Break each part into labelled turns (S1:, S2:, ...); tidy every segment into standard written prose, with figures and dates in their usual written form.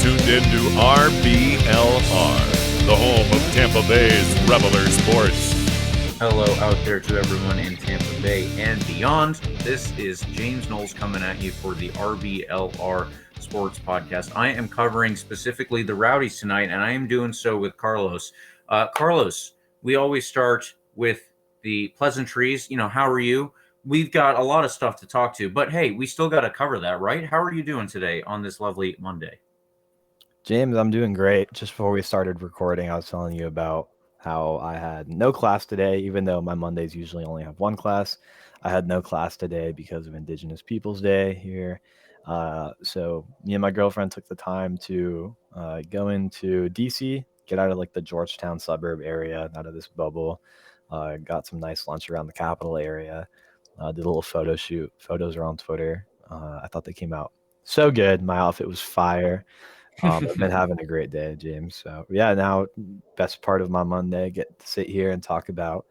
S1: tuned in to RBLR, the home of Tampa Bay's Reveler Sports.
S2: Hello out there to everyone in Tampa Bay and beyond. This is James Knowles coming at you for the RBLR Sports Podcast. I am covering specifically the Rowdies tonight, and I am doing so with Carlos. Carlos, we always start with the pleasantries. You know, how are you? We've got a lot of stuff to talk to, but hey, we still got to cover that, right? How are you doing today on this lovely Monday?
S3: James, I'm doing great. Just before we started recording, I was telling you about how I had no class today, even though my Mondays usually only have one class. I had no class today because of Indigenous Peoples Day here. So me and my girlfriend took the time to go into DC, get out of like the Georgetown suburb area, out of this bubble. Got some nice lunch around the Capitol area. Did a little photo shoot. Photos are on Twitter. I thought they came out so good. My outfit was fire. I've been having a great day, James. So yeah, now best part of my Monday, get to sit here and talk about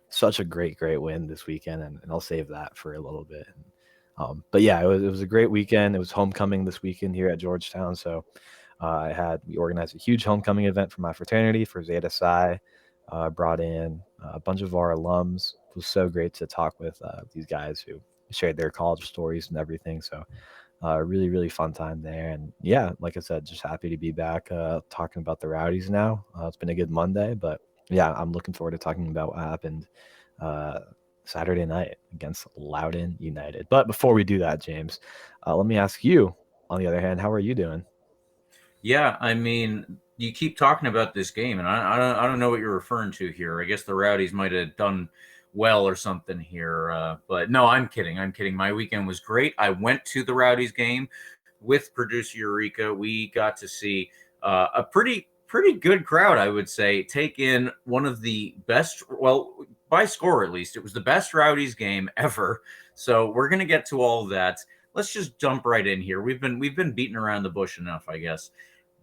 S3: such a great win this weekend, and I'll save that for a little bit. But yeah, it was a great weekend. It was homecoming this weekend here at Georgetown, so we organized a huge homecoming event for my fraternity for Zeta Psi. Brought in a bunch of our alums. It was so great to talk with these guys who shared their college stories and everything. So really fun time there. And yeah, like I said, just happy to be back talking about the Rowdies now. It's been a good Monday, but yeah, I'm looking forward to talking about what happened Saturday night against Loudoun United. But before we do that, James, let me ask you, on the other hand, how are you doing?
S2: Yeah, I mean, you keep talking about this game, and I don't know what you're referring to here. I guess the Rowdies might have done well or something here, but no, I'm kidding. My weekend was great. I went to the Rowdies game with producer Eureka. We got to see a pretty good crowd, I would say, take in one of the best, well, by score at least, it was the best Rowdies game ever. So we're gonna get to all of that. Let's just jump right in here. We've been beating around the bush enough, I guess.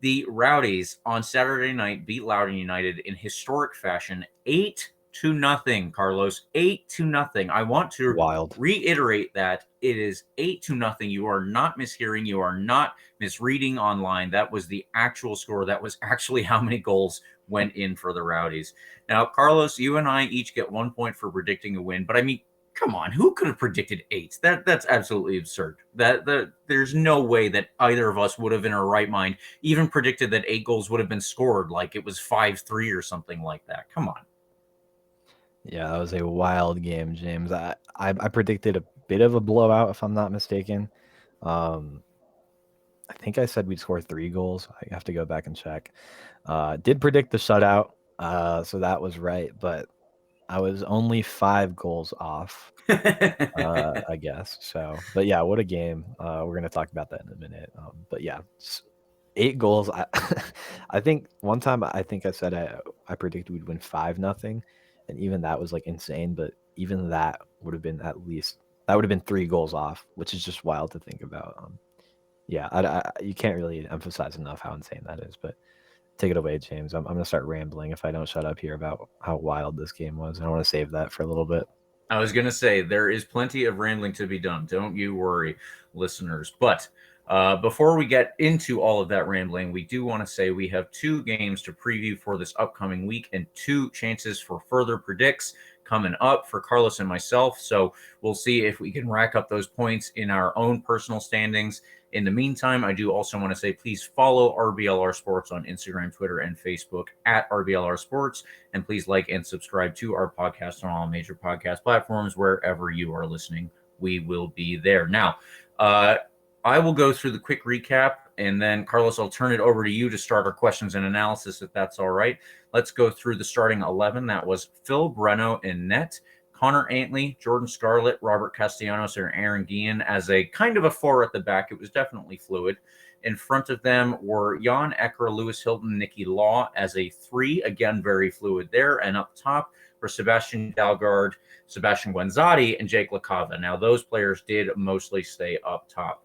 S2: The Rowdies on Saturday night beat Loudoun United in historic fashion, 8-0, Carlos. 8-0. I want to reiterate that it is 8-0. You are not mishearing. You are not misreading online. That was the actual score. That was actually how many goals went in for the Rowdies. Now, Carlos, you and I each get 1 point for predicting a win. But I mean, come on, who could have predicted 8? That's absolutely absurd. There's no way that either of us would have, in our right mind, even predicted that 8 goals would have been scored, like it was 5-3 or something like that. Come on.
S3: Yeah, that was a wild game, James. I predicted a bit of a blowout, if I'm not mistaken. I think I said we'd score 3 goals. I have to go back and check. Did predict the shutout, so that was right, but I was only 5 goals off, I guess. So, but yeah, what a game. We're going to talk about that in a minute. But yeah, 8 goals. I think one time I said I predicted we'd win 5-0, and even that was like insane. But even that would have been that would have been 3 goals off, which is just wild to think about. Yeah, you can't really emphasize enough how insane that is. But take it away, James. I'm going to start rambling if I don't shut up here about how wild this game was. I want to save that for a little bit.
S2: I was going to say, there is plenty of rambling to be done. Don't you worry, listeners. But before we get into all of that rambling, we do want to say we have 2 games to preview for this upcoming week and 2 chances for further predicts coming up for Carlos and myself. So we'll see if we can rack up those points in our own personal standings. In the meantime, I do also want to say, please follow RBLR Sports on Instagram, Twitter, and Facebook at RBLR Sports. And please like and subscribe to our podcast on all major podcast platforms. Wherever you are listening, we will be there. Now, I will go through the quick recap, and then, Carlos, I'll turn it over to you to start our questions and analysis, if that's all right. Let's go through the starting 11. That was Phil Breno in net, Connor Antley, Jordan Scarlett, Robert Castellanos, and Aaron Guillen as a kind of a 4 at the back. It was definitely fluid. In front of them were Jan Ecker, Lewis Hilton, Nicky Law as a 3. Again, very fluid there. And up top were Sebastian Dalgard, Sebastian Guenzati, and Jake LaCava. Now, those players did mostly stay up top.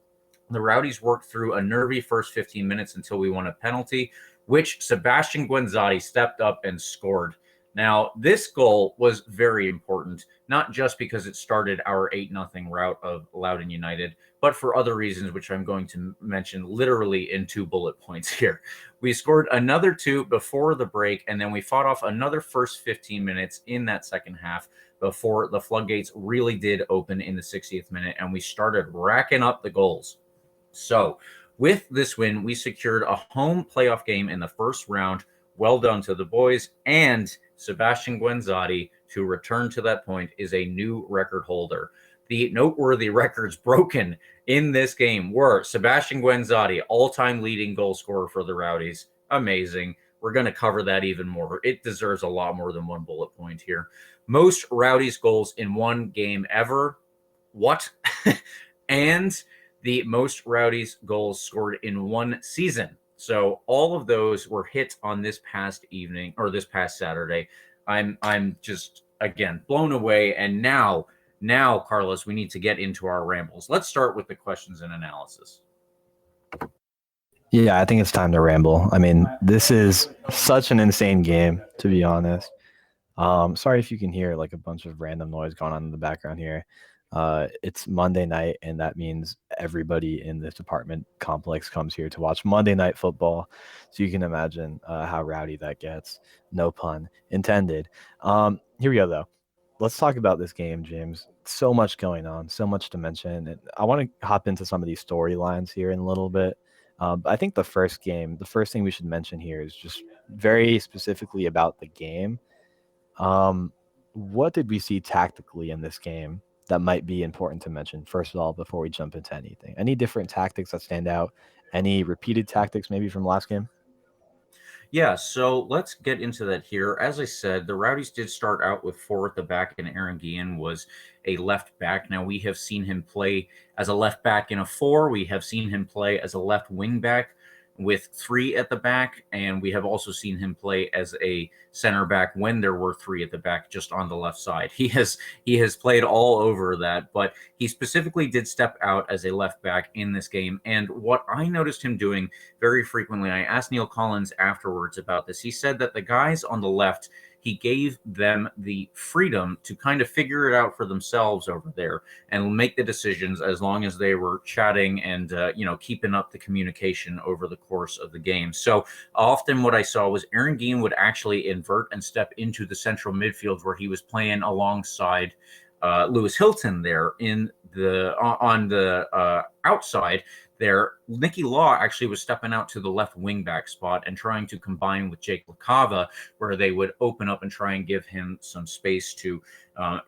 S2: The Rowdies worked through a nervy first 15 minutes until we won a penalty, which Sebastian Guenzati stepped up and scored. Now, this goal was very important, not just because it started our 8-0 rout of Loudoun United, but for other reasons, which I'm going to mention literally in 2 bullet points here. We scored another 2 before the break, and then we fought off another first 15 minutes in that second half before the floodgates really did open in the 60th minute, and we started racking up the goals. So with this win, we secured a home playoff game in the first round. Well done to the boys. And Sebastian Guenzati, to return to that point, is a new record holder. The noteworthy records broken in this game were Sebastian Guenzati, all-time leading goal scorer for the Rowdies. Amazing. We're going to cover that even more. It deserves a lot more than 1 bullet point here. Most Rowdies goals in one game ever. What? And the most Rowdies goals scored in one season. So all of those were hit on this past evening, or this past Saturday. I'm just, again, blown away. And now, Carlos, we need to get into our rambles. Let's start with the questions and analysis.
S3: Yeah, I think it's time to ramble. I mean, this is such an insane game, to be honest. Sorry if you can hear like a bunch of random noise going on in the background here. It's Monday night, and that means everybody in this apartment complex comes here to watch Monday Night Football. So you can imagine how rowdy that gets. No pun intended. Here we go, though. Let's talk about this game, James. So much going on, so much to mention. And I want to hop into some of these storylines here in a little bit. But I think the first thing we should mention here is just very specifically about the game. What did we see tactically in this game that might be important to mention, first of all, before we jump into anything? Any different tactics that stand out? Any repeated tactics maybe from last game?
S2: Yeah, so let's get into that here. As I said, the Rowdies did start out with 4 at the back, and Aaron Guillen was a left back. Now, we have seen him play as a left back in a 4. We have seen him play as a left wing back with 3 at the back, and we have also seen him play as a center back when there were 3 at the back just on the left side. He has played all over that, but he specifically did step out as a left back in this game. And what I noticed him doing very frequently, I asked Neil Collins afterwards about this. He said that the guys on the left, he gave them the freedom to kind of figure it out for themselves over there and make the decisions as long as they were chatting and, keeping up the communication over the course of the game. So often what I saw was Aaron Guillen would actually invert and step into the central midfield where he was playing alongside Lewis Hilton there on the outside there. Nicky Law actually was stepping out to the left wing back spot and trying to combine with Jake LaCava, where they would open up and try and give him some space to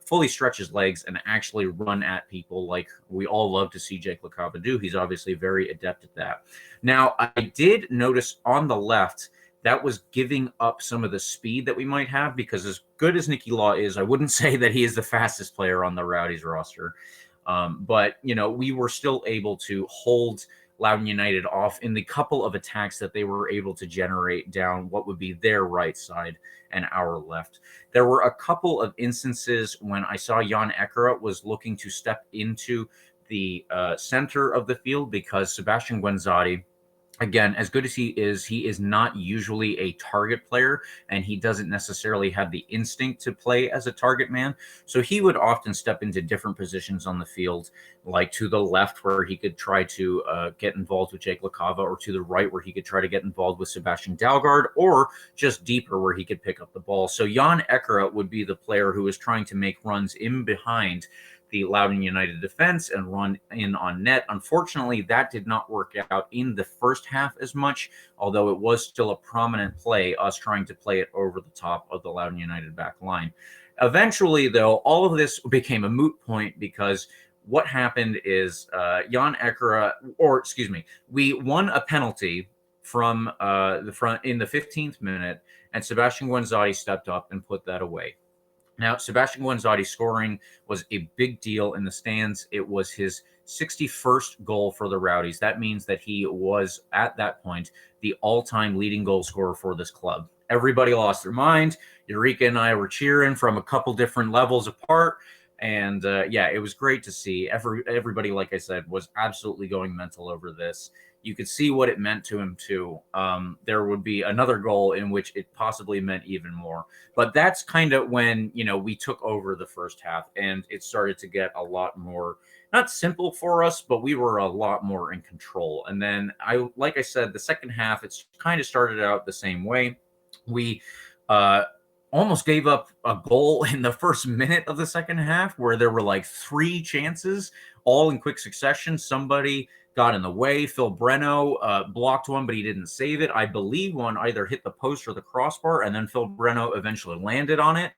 S2: fully stretch his legs and actually run at people like we all love to see Jake LaCava do. He's obviously very adept at that. Now, I did notice on the left that was giving up some of the speed that we might have, because as good as Nicky Law is, I wouldn't say that he is the fastest player on the Rowdies roster. But we were still able to hold Loudoun United off in the couple of attacks that they were able to generate down what would be their right side and our left. There were a couple of instances when I saw Jan Ekera was looking to step into the center of the field, because Sebastian Guenzati, again, as good as he is not usually a target player, and he doesn't necessarily have the instinct to play as a target man. So he would often step into different positions on the field, like to the left where he could try to get involved with Jake LaCava, or to the right where he could try to get involved with Sebastian Dalgard, or just deeper where he could pick up the ball. So Jan Ekera would be the player who was trying to make runs in behind the Loudoun United defense and run in on net. Unfortunately, that did not work out in the first half as much, although it was still a prominent play, us trying to play it over the top of the Loudoun United back line. Eventually, though, all of this became a moot point, because what happened is Jan Ekera, we won a penalty from the front in the 15th minute, and Sebastian Guenzati stepped up and put that away. Now, Sebastian Guenzati scoring was a big deal in the stands. It was his 61st goal for the Rowdies. That means that he was, at that point, the all-time leading goal scorer for this club. Everybody lost their mind. Eureka and I were cheering from a couple different levels apart. And, it was great to see. Everybody, like I said, was absolutely going mental over this. you could see what it meant to him too. There would be another goal in which it possibly meant even more. But that's kind of when, we took over the first half and it started to get a lot more, not simple for us, but we were a lot more in control. And then like I said, the second half, it's kind of started out the same way. We almost gave up a goal in the first minute of the second half where there were like 3 chances all in quick succession. Somebody got in the way. Phil Breno blocked one, but he didn't save it. I believe one either hit the post or the crossbar, and then Phil Breno eventually landed on it.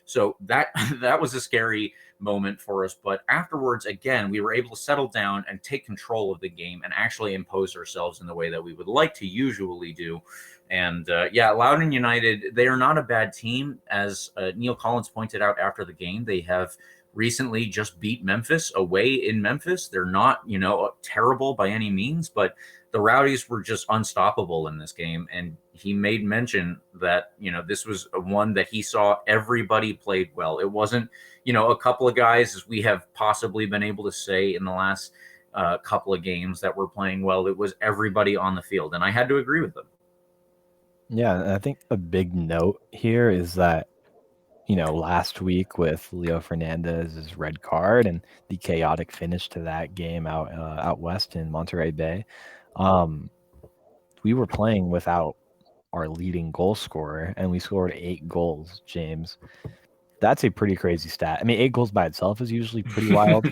S2: So that was a scary moment for us. But afterwards, again, we were able to settle down and take control of the game and actually impose ourselves in the way that we would like to usually do. And Loudoun United, they are not a bad team. As Neil Collins pointed out after the game, they have recently just beat Memphis away in Memphis. They're not, terrible by any means, but the Rowdies were just unstoppable in this game. And he made mention that, this was one that he saw everybody played well. It wasn't, a couple of guys, as we have possibly been able to say in the last couple of games that were playing well. It was everybody on the field. And I had to agree with them.
S3: Yeah, and I think a big note here is that, last week with Leo Fernandez's red card and the chaotic finish to that game out west in Monterey Bay, we were playing without our leading goal scorer, and we scored 8 goals, James. That's a pretty crazy stat. I mean, 8 goals by itself is usually pretty wild,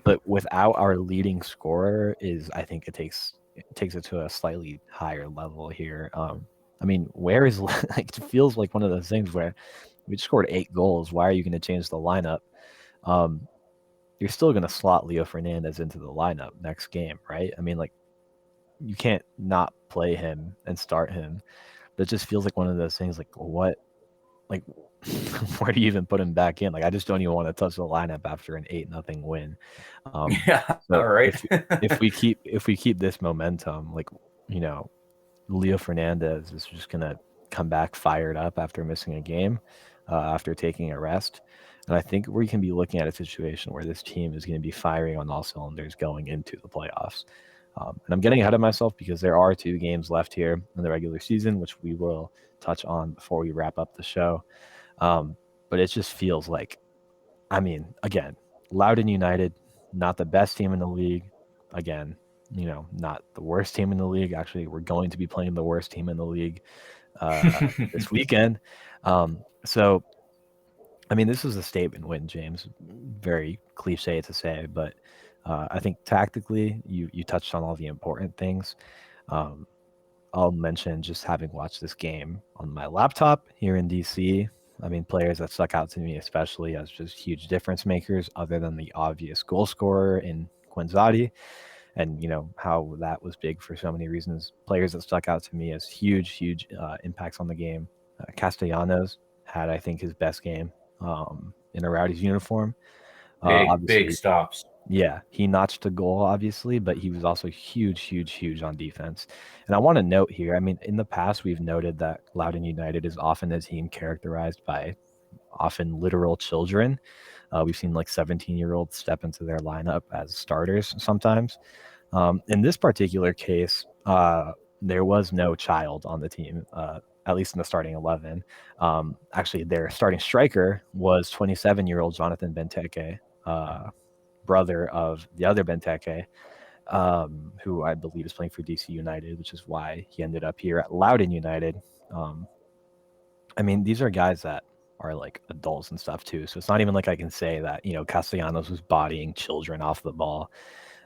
S3: but without our leading scorer I think it takes it to a slightly higher level here. I mean, where is it feels like one of those things where we just scored 8 goals. Why are you going to change the lineup? You're still going to slot Leo Fernandez into the lineup next game, right? I mean, you can't not play him and start him. But it just feels like one of those things. What? Where do you even put him back in? I just don't even want to touch the lineup after an 8-0 win.
S2: All right.
S3: if we keep this momentum, Leo Fernandez is just gonna come back fired up after missing a game, after taking a rest. And I think we can be looking at a situation where this team is going to be firing on all cylinders going into the playoffs. And I'm getting ahead of myself because there are 2 games left here in the regular season, which we will touch on before we wrap up the show. But it just feels like, again, Loudoun United, not the best team in the league. Again, not the worst team in the league. Actually, we're going to be playing the worst team in the league this weekend. So, this was a statement win, James. Very cliche to say, but I think tactically, you touched on all the important things. I'll mention just having watched this game on my laptop here in DC. Players that stuck out to me, especially as just huge difference makers, other than the obvious goal scorer in Quinzati, and how that was big for so many reasons. Players that stuck out to me as huge impacts on the game. Castellanos had, I think, his best game in a Rowdies uniform.
S2: Big stops.
S3: Yeah, he notched a goal, obviously, but he was also huge on defense. And I want to note here, in the past, we've noted that Loudoun United is often a team characterized by often literal children. We've seen 17-year-olds step into their lineup as starters sometimes. In this particular case, there was no child on the team, at least in the starting 11. Actually, their starting striker was 27-year-old Jonathan Benteke, brother of the other Benteke, who I believe is playing for DC United, which is why he ended up here at Loudoun United. These are guys that are adults and stuff too. So it's not even I can say that, Castellanos was bodying children off the ball.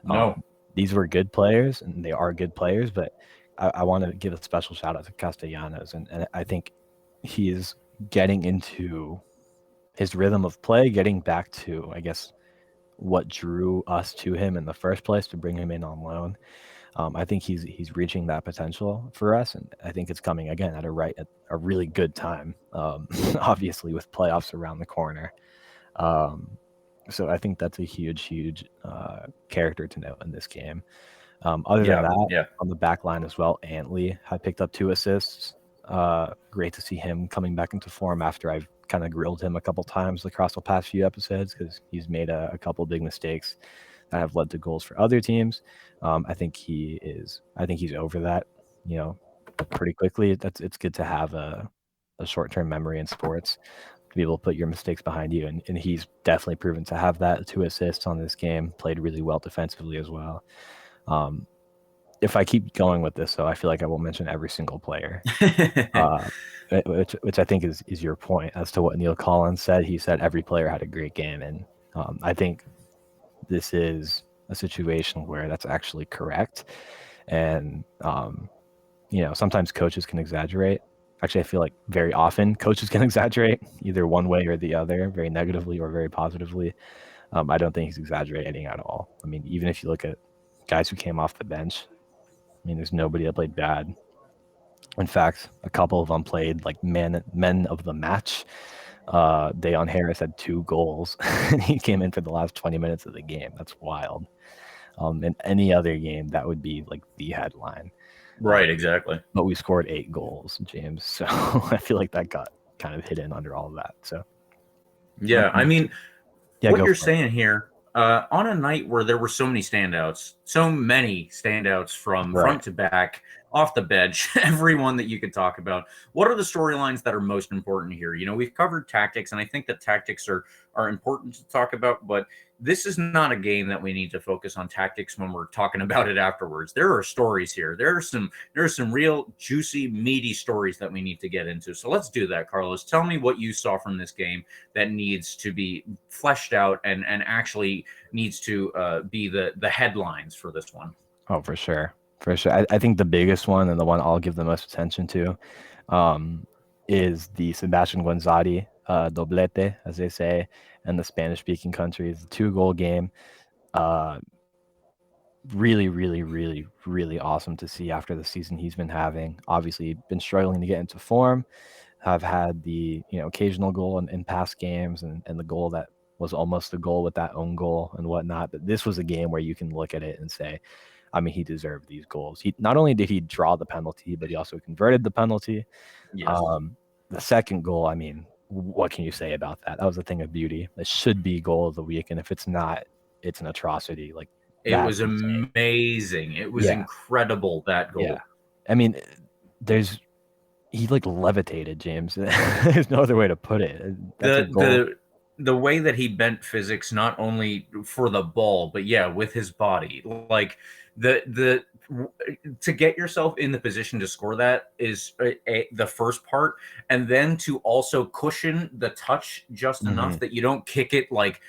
S2: No.
S3: These were good players, and they are good players, but I want to give a special shout out to Castellanos. And I think he is getting into his rhythm of play, getting back to, I guess, what drew us to him in the first place to bring him in on loan. I think he's reaching that potential for us, and I think it's coming again at a really good time. Obviously, with playoffs around the corner, so I think that's a huge character to note in this game. Other than that, on the back line as well, Antley had picked up 2 assists. Great to see him coming back into form after I've kind of grilled him a couple times across the past few episodes because he's made a couple big mistakes that have led to goals for other teams. I think he's over that, pretty quickly. It's good to have a short-term memory in sports, to be able to put your mistakes behind you. And he's definitely proven to have that. 2 assists on this game, played really well defensively as well. If I keep going with this, though, I feel like I will mention every single player, which I think is your point as to what Neil Collins said. He said every player had a great game. And I think this is a situation where that's actually correct. And, sometimes coaches can exaggerate. Actually, I feel like very often coaches can exaggerate either one way or the other, very negatively or very positively. I don't think he's exaggerating at all. I mean, even if you look at guys who came off the bench, there's nobody that played bad. In fact, a couple of them played like men of the match. Dayon Harris had 2 goals, and he came in for the last 20 minutes of the game. That's wild. In any other game, that would be like the headline.
S2: Right, exactly.
S3: But we scored 8 goals, James. So I feel like that got kind of hidden under all of that. So
S2: yeah, I mean, what you're saying here, on a night where there were so many standouts from front to back, off the bench, everyone that you could talk about. What are the storylines that are most important here? We've covered tactics, and I think that tactics are important to talk about, but this is not a game that we need to focus on tactics when we're talking about it afterwards. There are stories here. There are some real juicy, meaty stories that we need to get into. So let's do that, Carlos. Tell me what you saw from this game that needs to be fleshed out and actually needs to be the headlines for this one.
S3: Oh, for sure. For sure. I think the biggest one, and the one I'll give the most attention to, is the Sebastian Guenzati doblete, as they say in the Spanish-speaking countries. 2-goal game. Really, really, really, really awesome to see after the season he's been having. Obviously, been struggling to get into form. Have had the occasional goal in past games, and the goal that was almost a goal with that own goal and whatnot. But this was a game where you can look at it and say, he deserved these goals. He not only did he draw the penalty, but he also converted the penalty.
S2: Yes.
S3: The second goal, what can you say about that? That was a thing of beauty. It should be goal of the week, and if it's not, it's an atrocity. Like,
S2: it was amazing. It was incredible, that goal.
S3: Yeah. He like levitated, James. There's no other way to put it.
S2: The way that he bent physics, not only for the ball, but with his body, like the to get yourself in the position to score that is the first part, and then to also cushion the touch just enough that you don't kick it like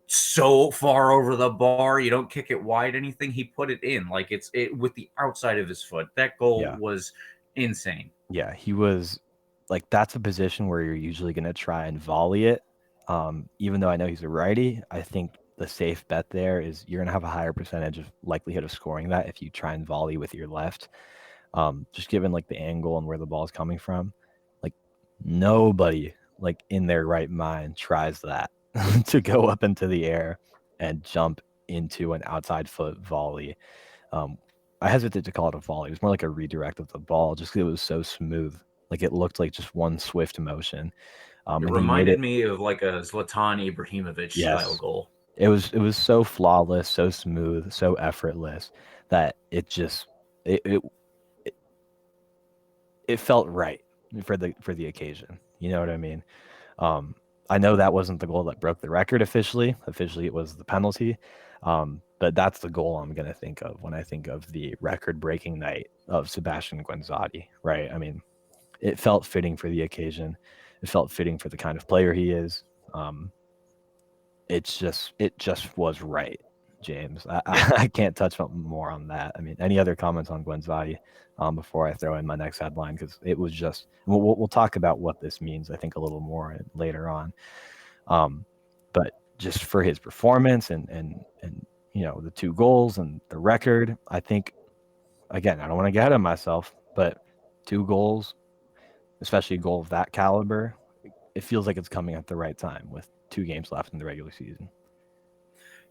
S2: so far over the bar, you don't kick it wide, anything. He put it in like it's with the outside of his foot. That goal was insane.
S3: Yeah, he was like, that's a position where you're usually going to try and volley it. Even though I know he's a righty, I think the safe bet there is you're going to have a higher percentage of likelihood of scoring that if you try and volley with your left. Just given like the angle and where the ball is coming from, like nobody like in their right mind tries that to go up into the air and jump into an outside foot volley. I hesitate to call it a volley. It was more like a redirect of the ball, just because it was so smooth. Like it looked like just one swift motion.
S2: It reminded me of like a Zlatan Ibrahimovic style goal.
S3: It was so flawless, so smooth, so effortless that it just it felt right for the occasion. You know what I mean? I know that wasn't the goal that broke the record officially. Officially, it was the penalty. But that's the goal I'm going to think of when I think of the record-breaking night of Sebastian Guenzati, right? It felt fitting for the occasion. It felt fitting for the kind of player he is. It just was right, James. I can't touch more on that. Any other comments on Guenzati before I throw in my next headline? Because it was just, we'll talk about what this means, I think, a little more later on. But just for his performance and the 2 goals and the record, I think, again, I don't want to get ahead of myself, but 2 goals, especially a goal of that caliber, it feels like it's coming at the right time with 2 games left in the regular season.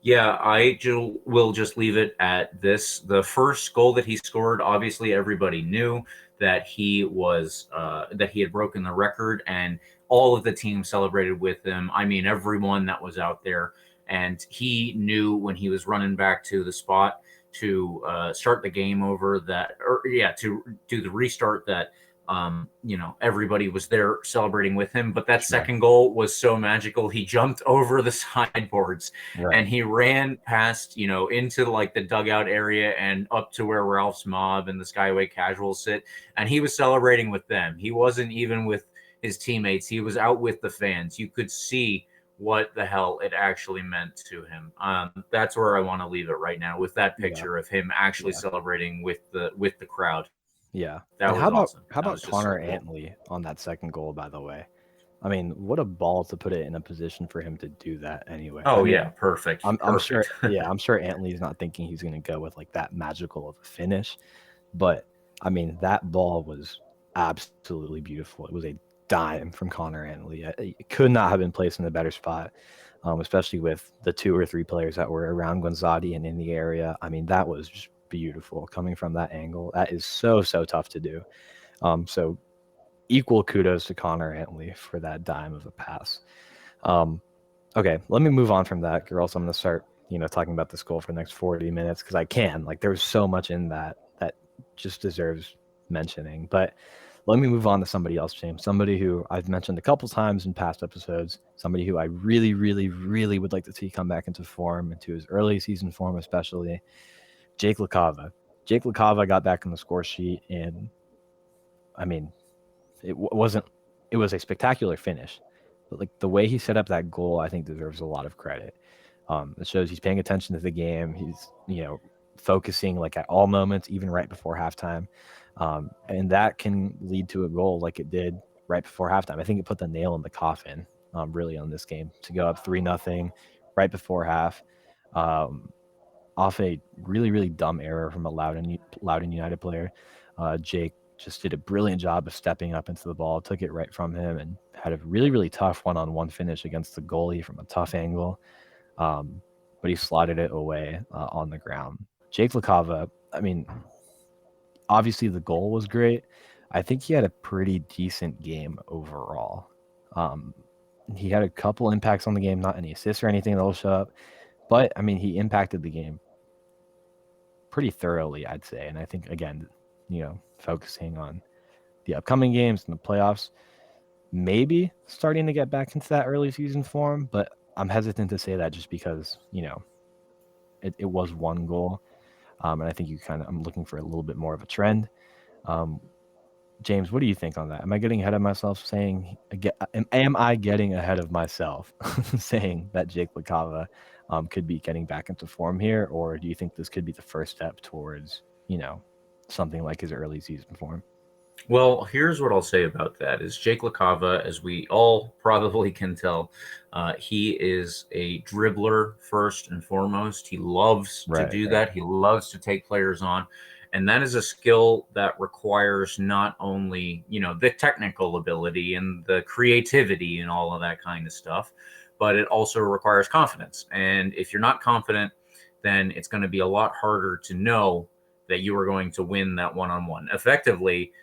S2: Yeah, I will just leave it at this. The first goal that he scored, obviously everybody knew that he was that he had broken the record, and all of the team celebrated with him. Everyone that was out there. And he knew when he was running back to the spot to start the game over to do the restart that, everybody was there celebrating with him. But that second goal was so magical. He jumped over the sideboards and he ran past, into like the dugout area and up to where Ralph's Mob and the Skyway Casuals sit. And he was celebrating with them. He wasn't even with his teammates. He was out with the fans. You could see what the hell it actually meant to him. That's where I want to leave it right now, with that picture of him actually celebrating with the crowd.
S3: Yeah.
S2: That
S3: and
S2: was awesome.
S3: How about Connor
S2: so cool.
S3: Antley on that second goal, by the way? I mean, what a ball to put it in a position for him to do that anyway.
S2: Oh,
S3: I mean,
S2: yeah, perfect.
S3: I'm sure. Yeah, I'm sure Antley's not thinking he's going to go with like that magical of a finish, but I mean, that ball was absolutely beautiful. It was a dime from Connor Antley. It could not have been placed in a better spot, especially with the 2 or 3 players that were around Gonzati and in the area. I mean, that was just beautiful coming from that angle. That is so tough to do. So equal kudos to Connor Antley for that dime of a pass. Okay, let me move on from that, girls. I'm going to start, talking about this goal for the next 40 minutes because I can. Like, there's so much in that just deserves mentioning. But let me move on to somebody else, James. Somebody who I've mentioned a couple times in past episodes. Somebody who I really, really, really would like to see come back into form, into his early season form especially. Jake LaCava. Jake LaCava got back on the score sheet, and I mean, it was a spectacular finish. But like the way he set up that goal, I think deserves a lot of credit. It shows he's paying attention to the game. He's, focusing like at all moments, even right before halftime. And that can lead to a goal like it did right before halftime. I think it put the nail in the coffin, really, on this game, to go up 3-0 right before half, off a really, really dumb error from a Loudoun United player. Jake just did a brilliant job of stepping up into the ball, took it right from him, and had a really, really tough one-on-one finish against the goalie from a tough angle. But he slotted it away on the ground. Jake LaCava, I mean, obviously the goal was great. I think he had a pretty decent game overall. He had a couple impacts on the game, not any assists or anything that'll show up. But, I mean, he impacted the game pretty thoroughly, I'd say. And I think, again, focusing on the upcoming games and the playoffs, maybe starting to get back into that early season form. But I'm hesitant to say that just because, it was one goal. And I think I'm looking for a little bit more of a trend. James, what do you think on that? Am I getting ahead of myself saying, am I getting ahead of myself saying that Jake LaCava could be getting back into form here? Or do you think this could be the first step towards, something like his early season form?
S2: Well, here's what I'll say about that is Jake LaCava, as we all probably can tell, he is a dribbler first and foremost. He loves to do that. He loves to take players on. And that is a skill that requires not only, the technical ability and the creativity and all of that kind of stuff, but it also requires confidence. And if you're not confident, then it's going to be a lot harder to know that you are going to win that one-on-one effectively.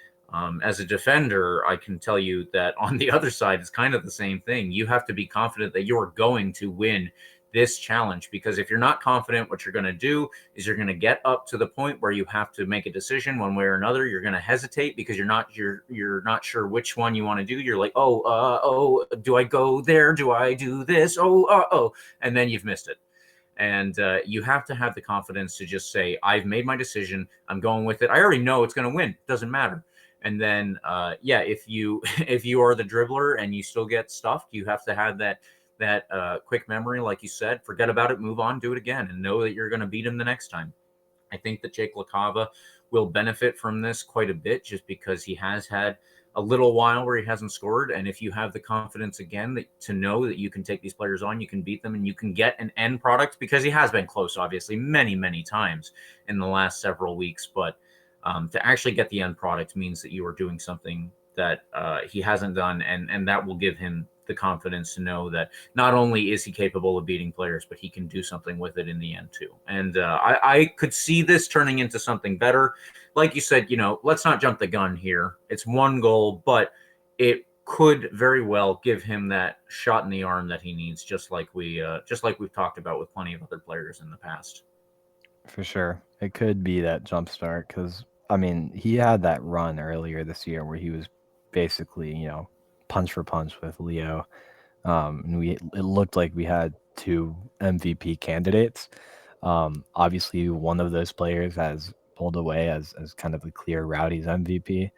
S2: As a defender, I can tell you that on the other side, it's kind of the same thing. You have to be confident that you're going to win this challenge, because if you're not confident, what you're going to do is you're going to get up to the point where you have to make a decision one way or another. You're going to hesitate because you're not sure which one you want to do. You're like, do I go there? Do I do this? And then you've missed it. And you have to have the confidence to just say, I've made my decision. I'm going with it. I already know it's going to win. Doesn't matter. And then, if you are the dribbler and you still get stuffed, you have to have that quick memory, like you said, forget about it, move on, do it again, and know that you're going to beat him the next time. I think that Jake LaCava will benefit from this quite a bit, just because he has had a little while where he hasn't scored. And if you have the confidence again to know that you can take these players on, you can beat them, and you can get an end product, because he has been close, obviously, many, many times in the last several weeks. But to actually get the end product means that you are doing something that he hasn't done, and that will give him the confidence to know that not only is he capable of beating players, but he can do something with it in the end too. And I could see this turning into something better. Like you said, let's not jump the gun here. It's one goal, but it could very well give him that shot in the arm that he needs, just like we've talked about with plenty of other players in the past.
S3: For sure. It could be that jump start because, I mean, he had that run earlier this year where he was basically, punch for punch with Leo. And it looked like we had two MVP candidates. Obviously, one of those players has pulled away as kind of a clear Rowdies MVP.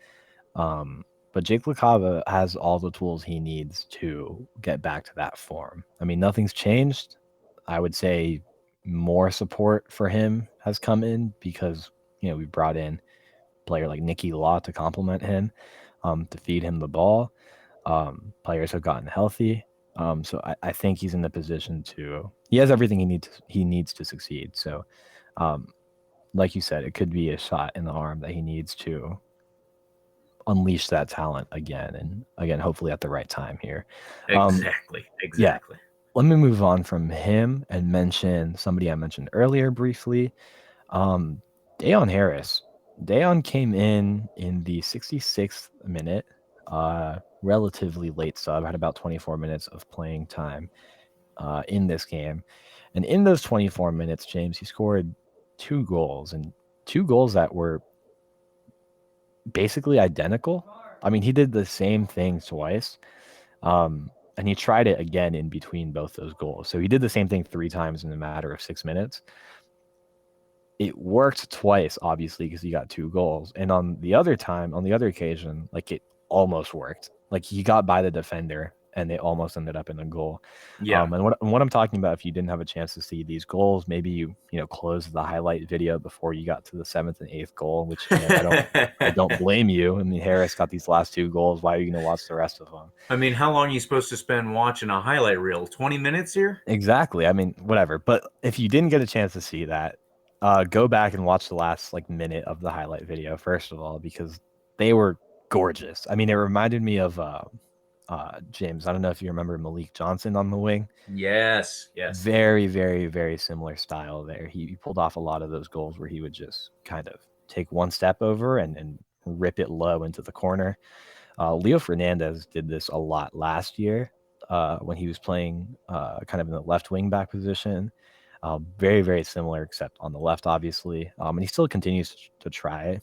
S3: But Jake LaCava has all the tools he needs to get back to that form. I mean, nothing's changed. I would say more support for him has come in because, we brought in a player like Nicky Law to complement him, to feed him the ball. Players have gotten healthy. So I think he's in the position he has everything he needs to succeed. So, like you said, it could be a shot in the arm that he needs to unleash that talent again, and again, hopefully at the right time here.
S2: Exactly.
S3: Yeah. Let me move on from him and mention somebody I mentioned earlier briefly. Dayon Harris. Dayon came in the 66th minute, relatively late sub, had about 24 minutes of playing time in this game. And in those 24 minutes, James, he scored 2 goals, and 2 goals that were basically identical. I mean, he did the same thing twice. And he tried it again in between both those goals. So he did the same thing 3 times in a matter of 6 minutes. It worked twice, obviously, because he got 2 goals. And on the other occasion, like, it almost worked. Like, he got by the defender and they almost ended up in a goal.
S2: Yeah.
S3: And what I'm talking about, if you didn't have a chance to see these goals, maybe you closed the highlight video before you got to the 7th and 8th goal, which I don't blame you. I mean, Harris got these last 2 goals. Why are you going to watch the rest of them?
S2: I mean, how long are you supposed to spend watching a highlight reel? 20 minutes here?
S3: Exactly. I mean, whatever. But if you didn't get a chance to see that, go back and watch the last minute of the highlight video, first of all, because they were gorgeous. I mean, it reminded me of James. I don't know if you remember Malik Johnson on the wing.
S2: Yes.
S3: Very, very, very similar style there. He pulled off a lot of those goals where he would just kind of take one step over and rip it low into the corner. Leo Fernandez did this a lot last year when he was playing kind of in the left wing back position. Very, very similar, except on the left, obviously. And he still continues to try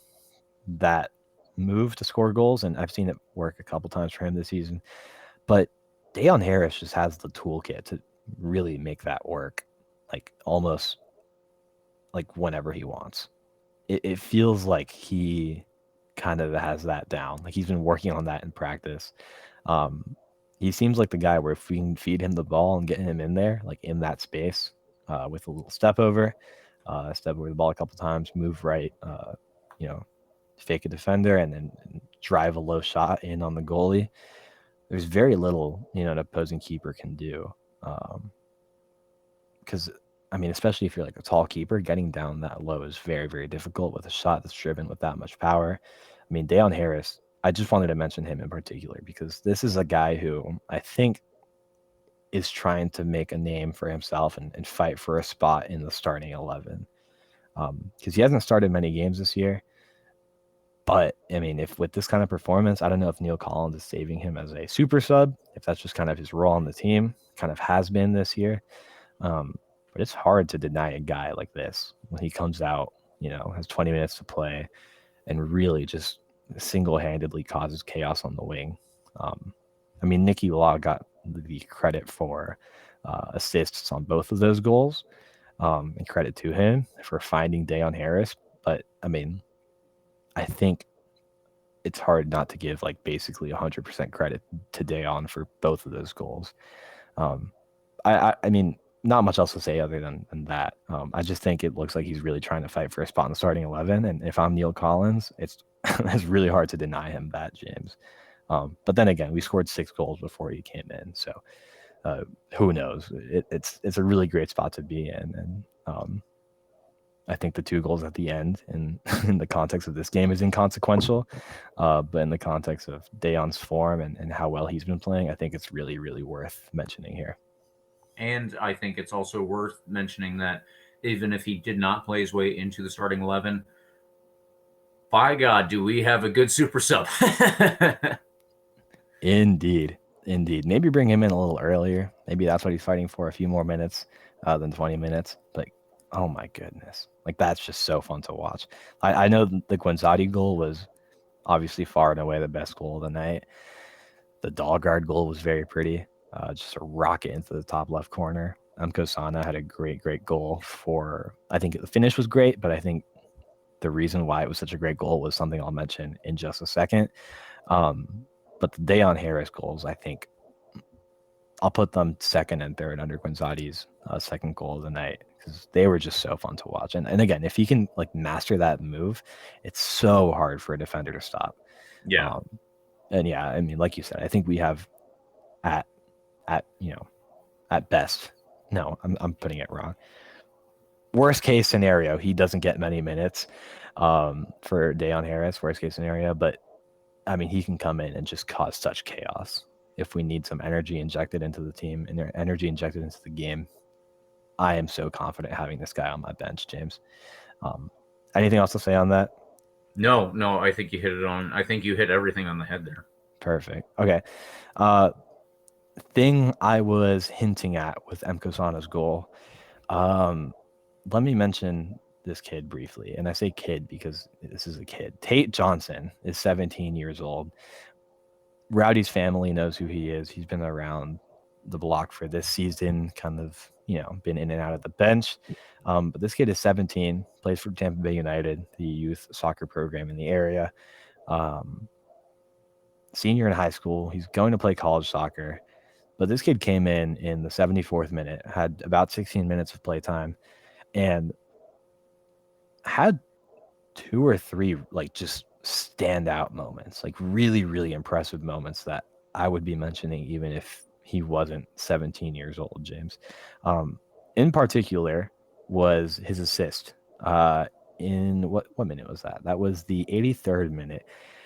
S3: that move to score goals, and I've seen it work a couple times for him this season. But Dayon Harris just has the toolkit to really make that work, like almost like whenever he wants. It feels like he kind of has that down. Like, he's been working on that in practice. He seems like the guy where if we can feed him the ball and get him in there, like in that space, with a little step over the ball a couple times, move right, fake a defender, and then drive a low shot in on the goalie. There's very little, an opposing keeper can do. Because, I mean, especially if you're like a tall keeper, getting down that low is very, very difficult with a shot that's driven with that much power. I mean, Dayon Harris, I just wanted to mention him in particular because this is a guy who I think is trying to make a name for himself and fight for a spot in the starting 11. Because he hasn't started many games this year. But, I mean, if with this kind of performance, I don't know if Neil Collins is saving him as a super sub, if that's just kind of his role on the team, kind of has been this year. But it's hard to deny a guy like this when he comes out, has 20 minutes to play and really just single-handedly causes chaos on the wing. I mean, Nicky Law got the credit for assists on both of those goals, and credit to him for finding Dayon Harris. But, I mean, I think it's hard not to give basically 100% credit to Dayon for both of those goals. I mean, not much else to say other than that. I just think it looks like he's really trying to fight for a spot in the starting 11. And if I'm Neil Collins, it's really hard to deny him that, James. But then again, we scored 6 goals before he came in. So who knows? It's a really great spot to be in. And I think the 2 goals at the end in the context of this game is inconsequential. But in the context of Dayon's form and how well he's been playing, I think it's really, really worth mentioning here.
S2: And I think it's also worth mentioning that even if he did not play his way into the starting 11, by God, do we have a good super sub.
S3: Indeed. Maybe bring him in a little earlier. Maybe that's what he's fighting for, a few more minutes than 20 minutes. But oh my goodness, like that's just so fun to watch. I know the Guanzati goal was obviously far and away the best goal of the night. The Dahlgaard goal was very pretty, just a rocket into the top left corner. Kosana had a great goal for, I think the finish was great, but I think the reason why it was such a great goal was something I'll mention in just a second. But the Dejan Harris goals, I think I'll put them second and third under Guanzati's second goal of the night, because they were just so fun to watch. And again, if he can like master that move, it's so hard for a defender to stop.
S2: Yeah.
S3: And yeah, I mean, like you said, I think we have at best, no, I'm putting it wrong. Worst case scenario, he doesn't get many minutes for Dejan Harris, worst case scenario. But I mean, he can come in and just cause such chaos. If we need some energy injected into the team and energy injected into the game, I am so confident having this guy on my bench, James. Anything else to say on that?
S2: No, I think you hit it on. I think you hit everything on the head there.
S3: Perfect. Okay. Thing I was hinting at with Kosana's goal, let me mention this kid briefly. And I say kid because this is a kid. Tate Johnson is 17 years old. Rowdy's family knows who he is. He's been around the block for this season, kind of, been in and out of the bench. But this kid is 17, plays for Tampa Bay United, the youth soccer program in the area. Senior in high school. He's going to play college soccer. But this kid came in the 74th minute, had about 16 minutes of playtime, and had 2 or 3 like just standout moments, like really, really impressive moments that I would be mentioning even if he wasn't 17 years old, James. In particular was his assist. In what minute was that? That was the 83rd minute.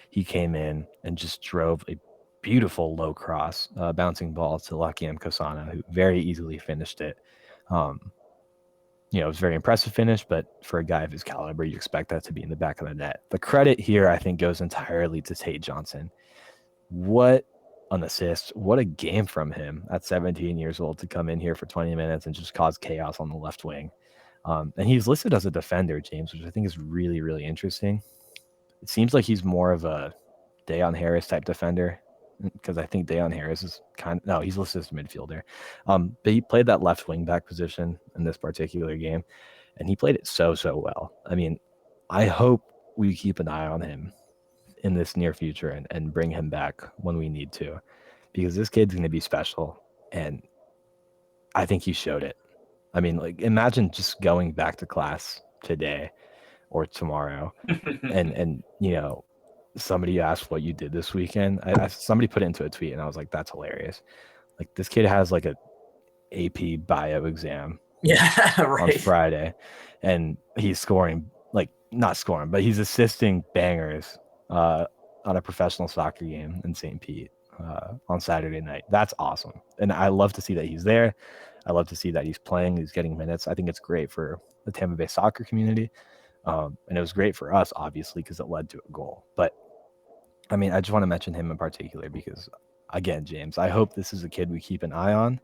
S3: He came in and just drove a beautiful low cross, bouncing ball to Lucky Kosana, who very easily finished it. It was a very impressive finish, but for a guy of his caliber, you expect that to be in the back of the net. The credit here, I think, goes entirely to Tate Johnson. What an assist. What a game from him at 17 years old to come in here for 20 minutes and just cause chaos on the left wing. And he's listed as a defender, James, which I think is really, really interesting. It seems like he's more of a Dejan Harris type defender, because I think Dejan Harris is he's listed as a midfielder. But he played that left wing back position in this particular game, and he played it so well. I mean, I hope we keep an eye on him in this near future and bring him back when we need to, because this kid's going to be special, and I think he showed it. I mean, like, imagine just going back to class today or tomorrow and somebody asked what you did this weekend. Somebody put it into a tweet, and I was like, that's hilarious. Like, this kid has like a AP bio exam on Friday, and he's scoring, like, not scoring, but he's assisting bangers on a professional soccer game in St. Pete on Saturday night. That's awesome. And I love to see that he's there. I love to see that he's playing, he's getting minutes. I think it's great for the Tampa Bay soccer community. And it was great for us, obviously, because it led to a goal. But I mean, I just want to mention him in particular because, again, James, I hope this is a kid we keep an eye on,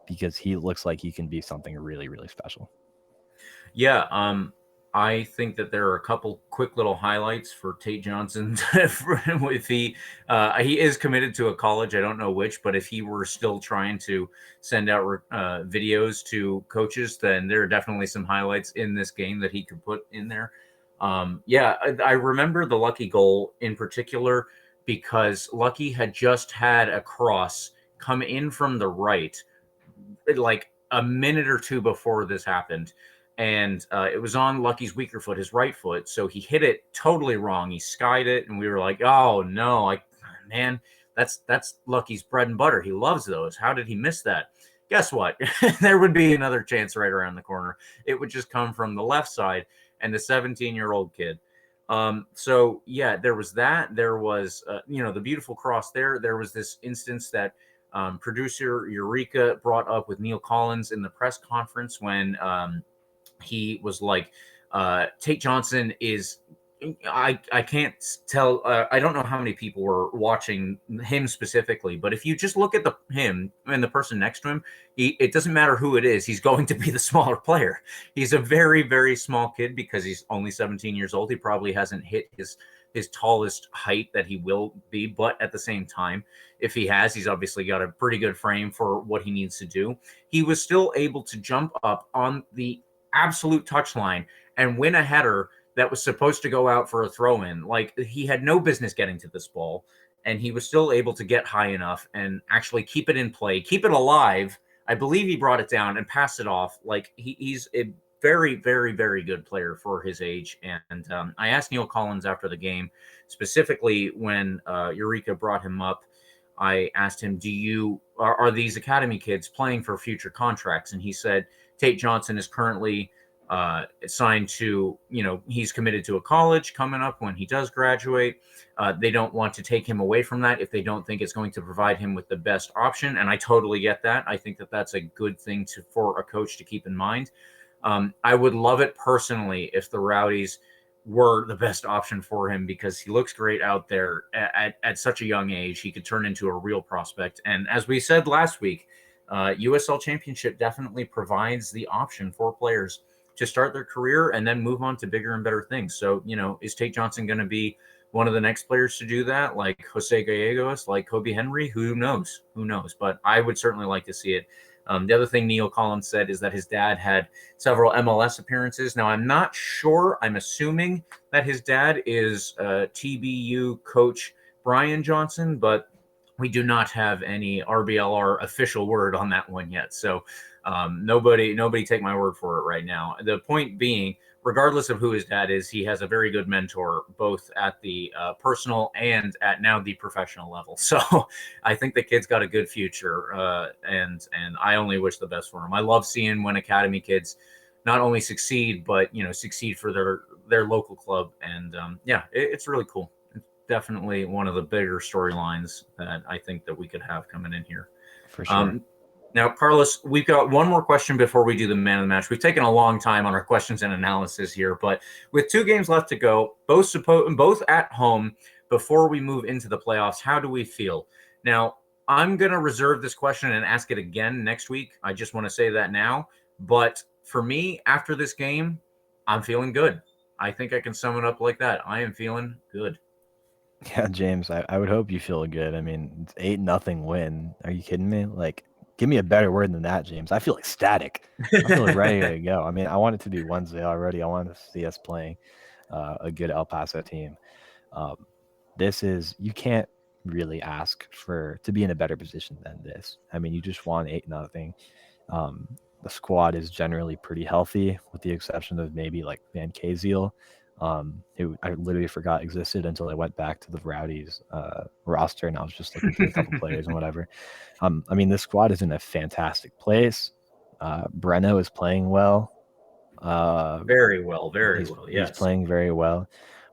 S3: because he looks like he can be something really, really special.
S2: Yeah, I think that there are a couple quick little highlights for Tate Johnson. If he is committed to a college, I don't know which, but if he were still trying to send out videos to coaches, then there are definitely some highlights in this game that he could put in there. I remember the Lucky goal in particular because Lucky had just had a cross come in from the right, like a minute or two before this happened. And it was on Lucky's weaker foot, his right foot. So he hit it totally wrong. He skied it, and we were like, oh, no, man, that's Lucky's bread and butter. He loves those. How did he miss that? Guess what? There would be another chance right around the corner. It would just come from the left side, and the 17-year-old kid. So, yeah, there was that. There was, the beautiful cross there. There was this instance that producer Eureka brought up with Neil Collins in the press conference when he was like, Tate Johnson is I can't tell. I don't know how many people were watching him specifically, but if you just look at him and the person next to him, it doesn't matter who it is. He's going to be the smaller player. He's a very, very small kid because he's only 17 years old. He probably hasn't hit his tallest height that he will be, but at the same time, if he has, he's obviously got a pretty good frame for what he needs to do. He was still able to jump up on the absolute touchline and win a header that was supposed to go out for a throw-in. Like, he had no business getting to this ball, and he was still able to get high enough and actually keep it in play, keep it alive. I believe he brought it down and passed it off. Like, he's a very, very, very good player for his age. And I asked Neil Collins after the game, specifically when Eureka brought him up, I asked him, are these academy kids playing for future contracts? And he said, Tate Johnson is currently signed to, he's committed to a college coming up when he does graduate. They don't want to take him away from that if they don't think it's going to provide him with the best option. And I totally get that. I think that that's a good thing for a coach to keep in mind. I would love it personally if the Rowdies were the best option for him, because he looks great out there at such a young age. He could turn into a real prospect. And as we said last week, USL Championship definitely provides the option for players to start their career and then move on to bigger and better things. So, is Tate Johnson going to be one of the next players to do that, like Jose Gallegos, like Kobe Henry? Who knows? But I would certainly like to see it. The other thing Neil Collins said is that his dad had several MLS appearances. Now, I'm not sure. I'm assuming that his dad is TBU coach Brian Johnson, but we do not have any RBLR official word on that one yet. So nobody take my word for it right now. The point being, regardless of who his dad is, he has a very good mentor, both at the personal and at now the professional level. So I think the kid's got a good future, and I only wish the best for him. I love seeing when academy kids not only succeed, but succeed for their local club. And it's really cool. It's definitely one of the bigger storylines that I think that we could have coming in here.
S3: For sure.
S2: Now, Carlos, we've got one more question before we do the man of the match. We've taken a long time on our questions and analysis here, but with 2 games left to go, both at home, before we move into the playoffs, how do we feel? Now, I'm going to reserve this question and ask it again next week. I just want to say that now. But for me, after this game, I'm feeling good. I think I can sum it up like that. I am feeling good.
S3: Yeah, James, I would hope you feel good. I mean, it's 8-0 win. Are you kidding me? Like, give me a better word than that, James. I feel ecstatic. I feel ready to go. I mean, I want it to be Wednesday already. I want to see us playing a good El Paso team. You can't really ask to be in a better position than this. I mean, you just won 8-0. The squad is generally pretty healthy, with the exception of maybe like Van Kaziel, who I literally forgot existed until I went back to the Rowdies roster and I was just looking through a couple players and whatever. I mean, this squad is in a fantastic place. Breno is playing well.
S2: Very well. Yes.
S3: He's playing very well.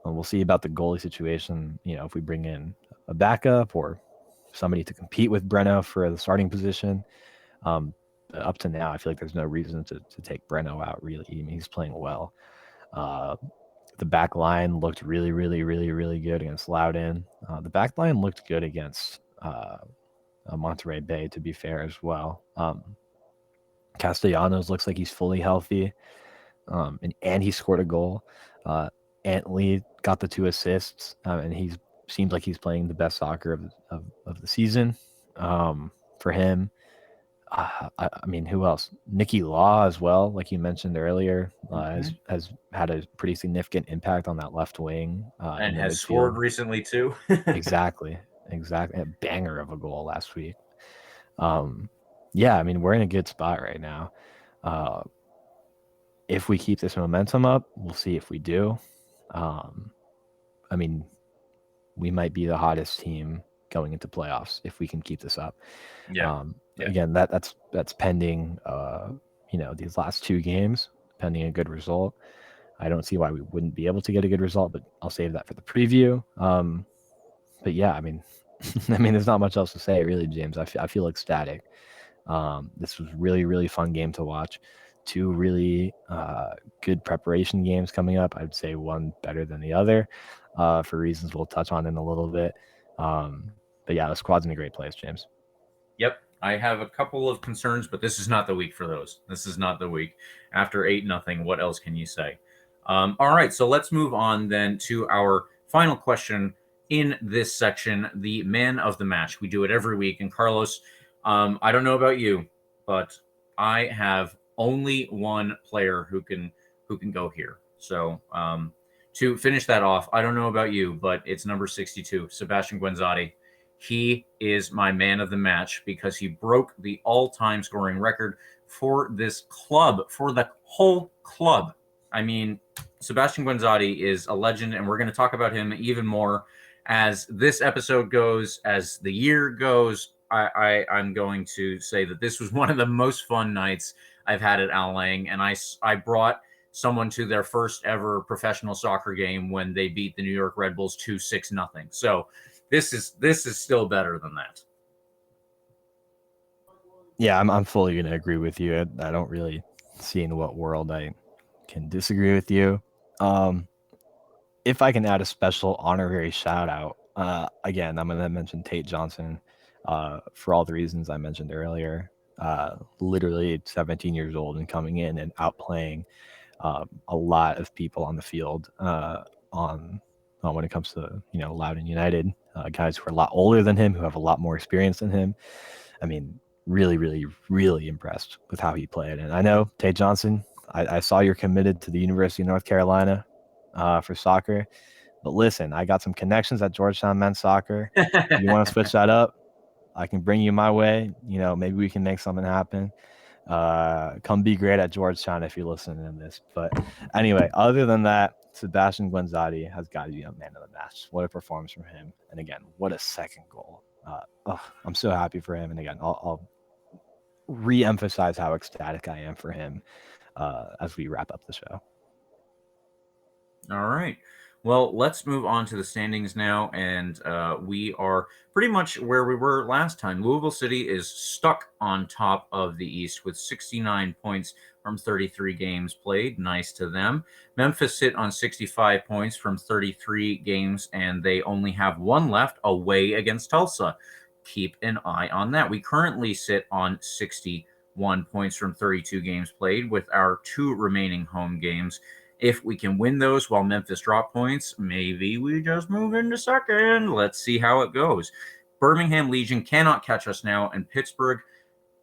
S3: We'll see about the goalie situation. If we bring in a backup or somebody to compete with Breno for the starting position. Up to now, I feel like there's no reason to take Breno out, really. I mean, he's playing well. The back line looked really, really, really, really good against Loudon. The back line looked good against Monterey Bay, to be fair, as well. Castellanos looks like he's fully healthy, and he scored a goal. Antley got the 2 assists, and he seems like he's playing the best soccer of the season for him. I mean, who else? Nicky Law as well, like you mentioned earlier, has had a pretty significant impact on that left wing.
S2: And has scored recently too.
S3: Exactly. A banger of a goal last week. Yeah, I mean, we're in a good spot right now. If we keep this momentum up, we'll see if we do. I mean, we might be the hottest team going into playoffs if we can keep this up.
S2: Yeah.
S3: Again, that's pending these last 2 games, pending a good result. I don't see why we wouldn't be able to get a good result, but I'll save that for the preview. But yeah, I mean there's not much else to say, really, James. I feel ecstatic. This was really, really fun game to watch. two really good preparation games coming up. I'd say one better than the other for reasons we'll touch on in a little bit. But yeah, the squad's in a great place, James.
S2: Yep. I have a couple of concerns, but this is not the week for those. This is not the week. After 8-0, what else can you say? All right, so let's move on then to our final question in this section, the man of the match. We do it every week. And Carlos, I don't know about you, but I have only one player who can go here. So to finish that off, I don't know about you, but it's number 62, Sebastian Guenzati. He is my man of the match because he broke the all-time scoring record for this club, for the whole club. I mean, Sebastian Guenzati is a legend, and we're going to talk about him even more as this episode goes, as the year goes. I'm going to say that this was one of the most fun nights I've had at Al Lang, and I brought someone to their first ever professional soccer game when they beat the New York Red Bulls 2-6-0. So this is still better than that.
S3: Yeah, I'm fully going to agree with you. I don't really see in what world I can disagree with you. If I can add a special honorary shout out, again, I'm going to mention Tate Johnson for all the reasons I mentioned earlier. Literally 17 years old and coming in and outplaying a lot of people on the field when it comes to Loudoun United, guys who are a lot older than him, who have a lot more experience than him. I mean, really, really, really impressed with how he played. And I know, Tate Johnson, I saw you're committed to the University of North Carolina for soccer. But listen, I got some connections at Georgetown men's soccer. You want to switch that up? I can bring you my way. Maybe we can make something happen. Come be great at Georgetown if you're listening to this. But anyway, other than that, Sebastian Guenzati has got to be a man of the match. What a performance from him. And again, what a second goal. I'm so happy for him. And again, I'll re-emphasize how ecstatic I am for him as we wrap up the show.
S2: All right. Well, let's move on to the standings now, and we are pretty much where we were last time. Louisville City is stuck on top of the East with 69 points from 33 games played. Nice to them. Memphis sit on 65 points from 33 games, and they only have one left away against Tulsa. Keep an eye on that. We currently sit on 61 points from 32 games played with our 2 remaining home games. If we can win those while Memphis drop points, maybe we just move into second. Let's see how it goes. Birmingham Legion cannot catch us now, and Pittsburgh,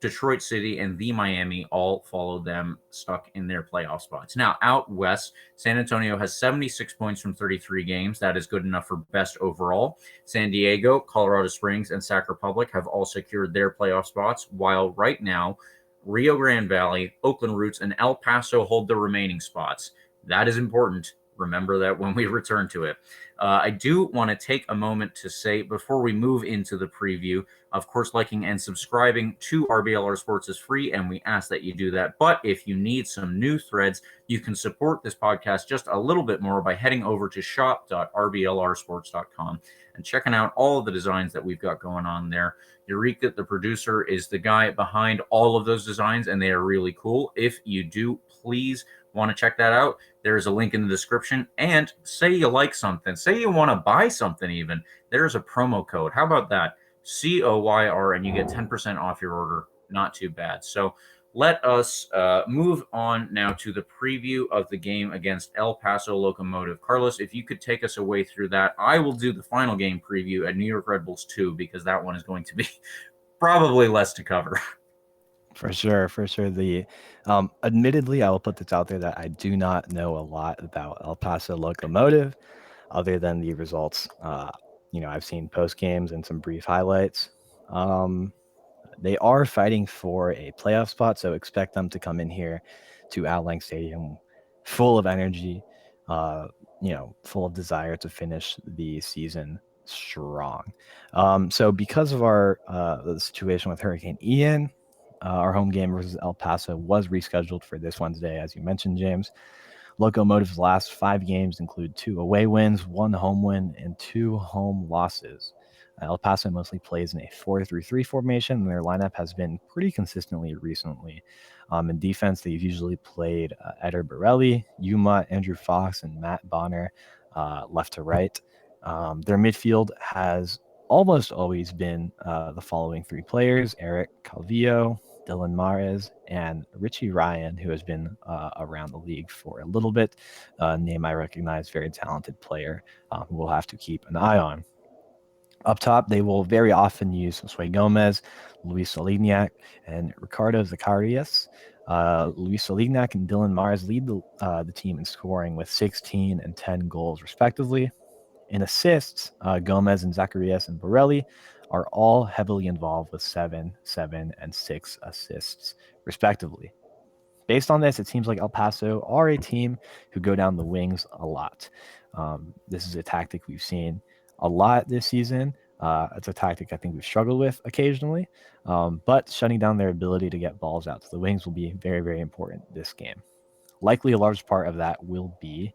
S2: Detroit City, and the Miami all follow them, stuck in their playoff spots. Now, out west, San Antonio has 76 points from 33 games. That is good enough for best overall. San Diego, Colorado Springs, and Sac Republic have all secured their playoff spots, while right now, Rio Grande Valley, Oakland Roots, and El Paso hold the remaining spots. That is important. Remember that when we return to it. I do want to take a moment to say, before we move into the preview, of course, liking and subscribing to RBLR Sports is free, and we ask that you do that. But if you need some new threads, you can support this podcast just a little bit more by heading over to shop.rblrsports.com and checking out all of the designs that we've got going on there. Eureka, the producer, is the guy behind all of those designs, and they are really cool. If you do, please want to check that out, there's a link in the description. And say you like something, say you want to buy something even, there's a promo code. How about that? COYR, and you get 10% off your order. Not too bad. So let us move on now to the preview of the game against El Paso Locomotive. Carlos, if you could take us away through that. I will do the final game preview at New York Red Bulls 2, because that one is going to be probably less to cover.
S3: For sure. The admittedly, I will put this out there that I do not know a lot about El Paso Locomotive, other than the results. I've seen post games and some brief highlights. They are fighting for a playoff spot, so expect them to come in here to Al Lang Stadium full of energy, full of desire to finish the season strong. So because of the situation with Hurricane Ian, our home game versus El Paso was rescheduled for this Wednesday, as you mentioned, James. Locomotive's last 5 games include 2 away wins, 1 home win, and 2 home losses. El Paso mostly plays in a 4-3-3 formation, and their lineup has been pretty consistently recently. In defense, they've usually played Eder Borelli, Yuma, Andrew Fox, and Matt Bonner left to right. Their midfield has almost always been the following three players: Eric Calvillo, Dylan Mares, and Richie Ryan, who has been around the league for a little bit. Name I recognize, very talented player who we'll have to keep an eye on. Up top, they will very often use Josue Gomez, Luis Solignac, and Ricardo Zacarias. Luis Solignac and Dylan Mars lead the team in scoring with 16 and 10 goals, respectively. In assists, Gomez and Zacarias and Borelli are all heavily involved with 7, 7, and 6 assists, respectively. Based on this, it seems like El Paso are a team who go down the wings a lot. This is a tactic we've seen a lot this season. It's a tactic I think we've struggled with occasionally, but shutting down their ability to get balls out to the wings will be very, very important this game. Likely a large part of that will be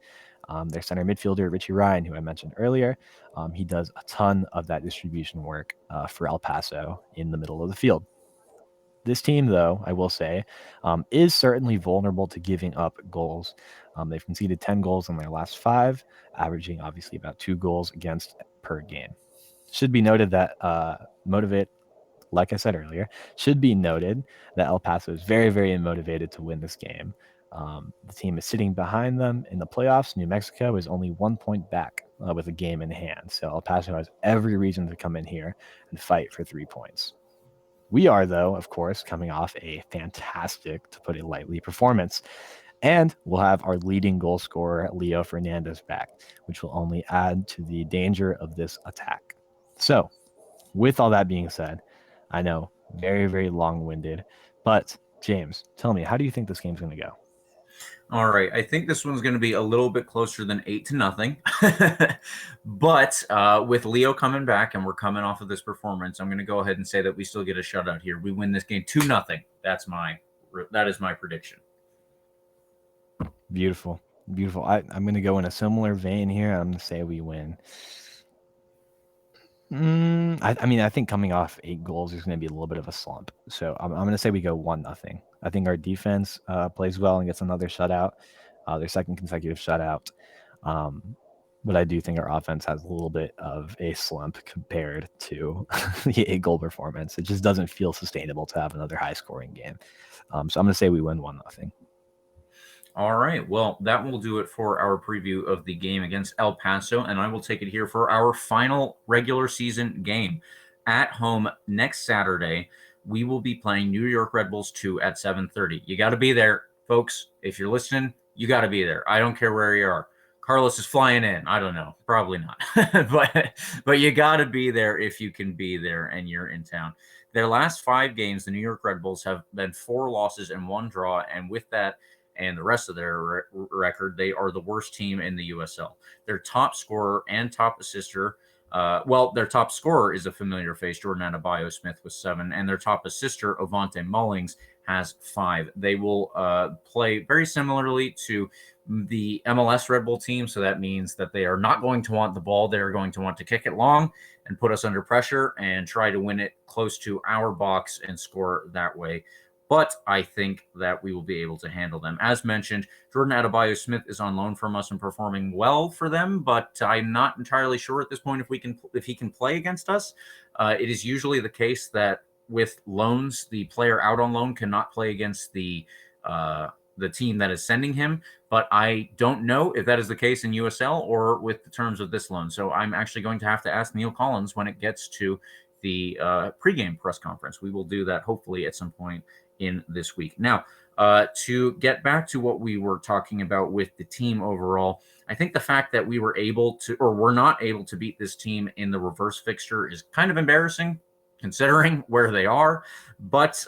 S3: their center midfielder, Richie Ryan, who I mentioned earlier. He does a ton of that distribution work for El Paso in the middle of the field. This team, though, I will say, is certainly vulnerable to giving up goals. They've conceded 10 goals in their last 5, averaging obviously about 2 goals against per game. Should be noted that like I said earlier, should be noted that El Paso is very, very motivated to win this game. The team is sitting behind them in the playoffs. New Mexico is only 1 point back with a game in hand. So El Paso has every reason to come in here and fight for 3 points. We are, though, of course, coming off a fantastic, to put it lightly, performance. And we'll have our leading goal scorer, Leo Fernandez, back, which will only add to the danger of this attack. So, with all that being said, I know, very, very long-winded, but James, tell me, how do you think this game's going to go?
S2: All right, I think this one's going to be a little bit closer than 8-0. But with Leo coming back and we're coming off of this performance, I'm going to go ahead and say that we still get a shutout here. We win this game 2-0. That is my prediction.
S3: Beautiful. Beautiful. I'm going to go in a similar vein here. I'm going to say we win. I think coming off 8 goals is going to be a little bit of a slump. So I'm going to say we go 1-0. I think our defense plays well and gets another shutout, their second consecutive shutout. But I do think our offense has a little bit of a slump compared to the 8-goal performance. It just doesn't feel sustainable to have another high-scoring game. So I'm going to say we win 1-0.
S2: All right. Well, that will do it for our preview of the game against El Paso, and I will take it here for our final regular season game. At home next Saturday, we will be playing New York Red Bulls 2 at 7:30. You got to be there, folks. If you're listening, you got to be there. I don't care where you are. Carlos is flying in. I don't know. Probably not. but you got to be there if you can be there and you're in town. Their last 5 games, the New York Red Bulls have been 4 losses and 1 draw, and with that, and the rest of their record, they are the worst team in the USL. Their top scorer and top assister, their top scorer is a familiar face, Jordan Adebayo Smith with 7, and their top assister, Ovante Mullings, has 5. They will play very similarly to the MLS Red Bull team, so that means that they are not going to want the ball. They are going to want to kick it long and put us under pressure and try to win it close to our box and score that way. But I think that we will be able to handle them. As mentioned, Jordan Adebayo Smith is on loan from us and performing well for them, but I'm not entirely sure at this point if he can play against us. It is usually the case that with loans, the player out on loan cannot play against the team that is sending him. But I don't know if that is the case in USL or with the terms of this loan. So I'm actually going to have to ask Neil Collins when it gets to the pregame press conference. We will do that hopefully at some point in this week. Now, to get back to what we were talking about with the team overall, I think the fact that we were not able to beat this team in the reverse fixture is kind of embarrassing considering where they are. But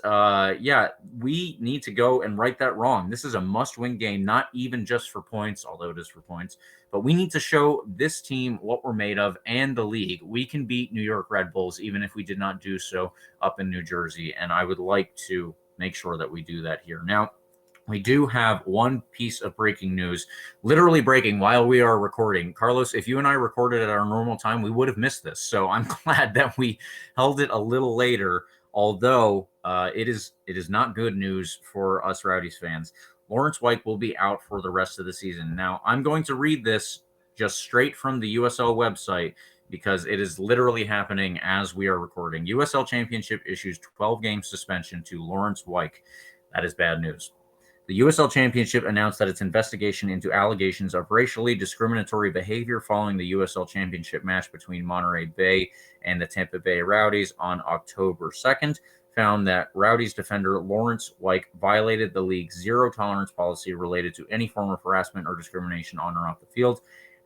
S2: we need to go and right that wrong. This is a must-win game, not even just for points, although it is for points, but we need to show this team what we're made of and the league. We can beat New York Red Bulls, even if we did not do so up in New Jersey. And I would like to make sure that we do that here. Now, we do have one piece of breaking news, literally breaking while we are recording. Carlos, if you and I recorded at our normal time, we would have missed this. So I'm glad that we held it a little later, although it is not good news for us Rowdies fans. Lawrence White will be out for the rest of the season. Now, I'm going to read this just straight from the USL website because it is literally happening as we are recording. USL Championship issues 12-game suspension to Lawrence White. That is bad news. The USL Championship announced that its investigation into allegations of racially discriminatory behavior following the USL Championship match between Monterey Bay and the Tampa Bay Rowdies on October 2nd found that Rowdies defender Lawrence White violated the league's zero-tolerance policy related to any form of harassment or discrimination on or off the field.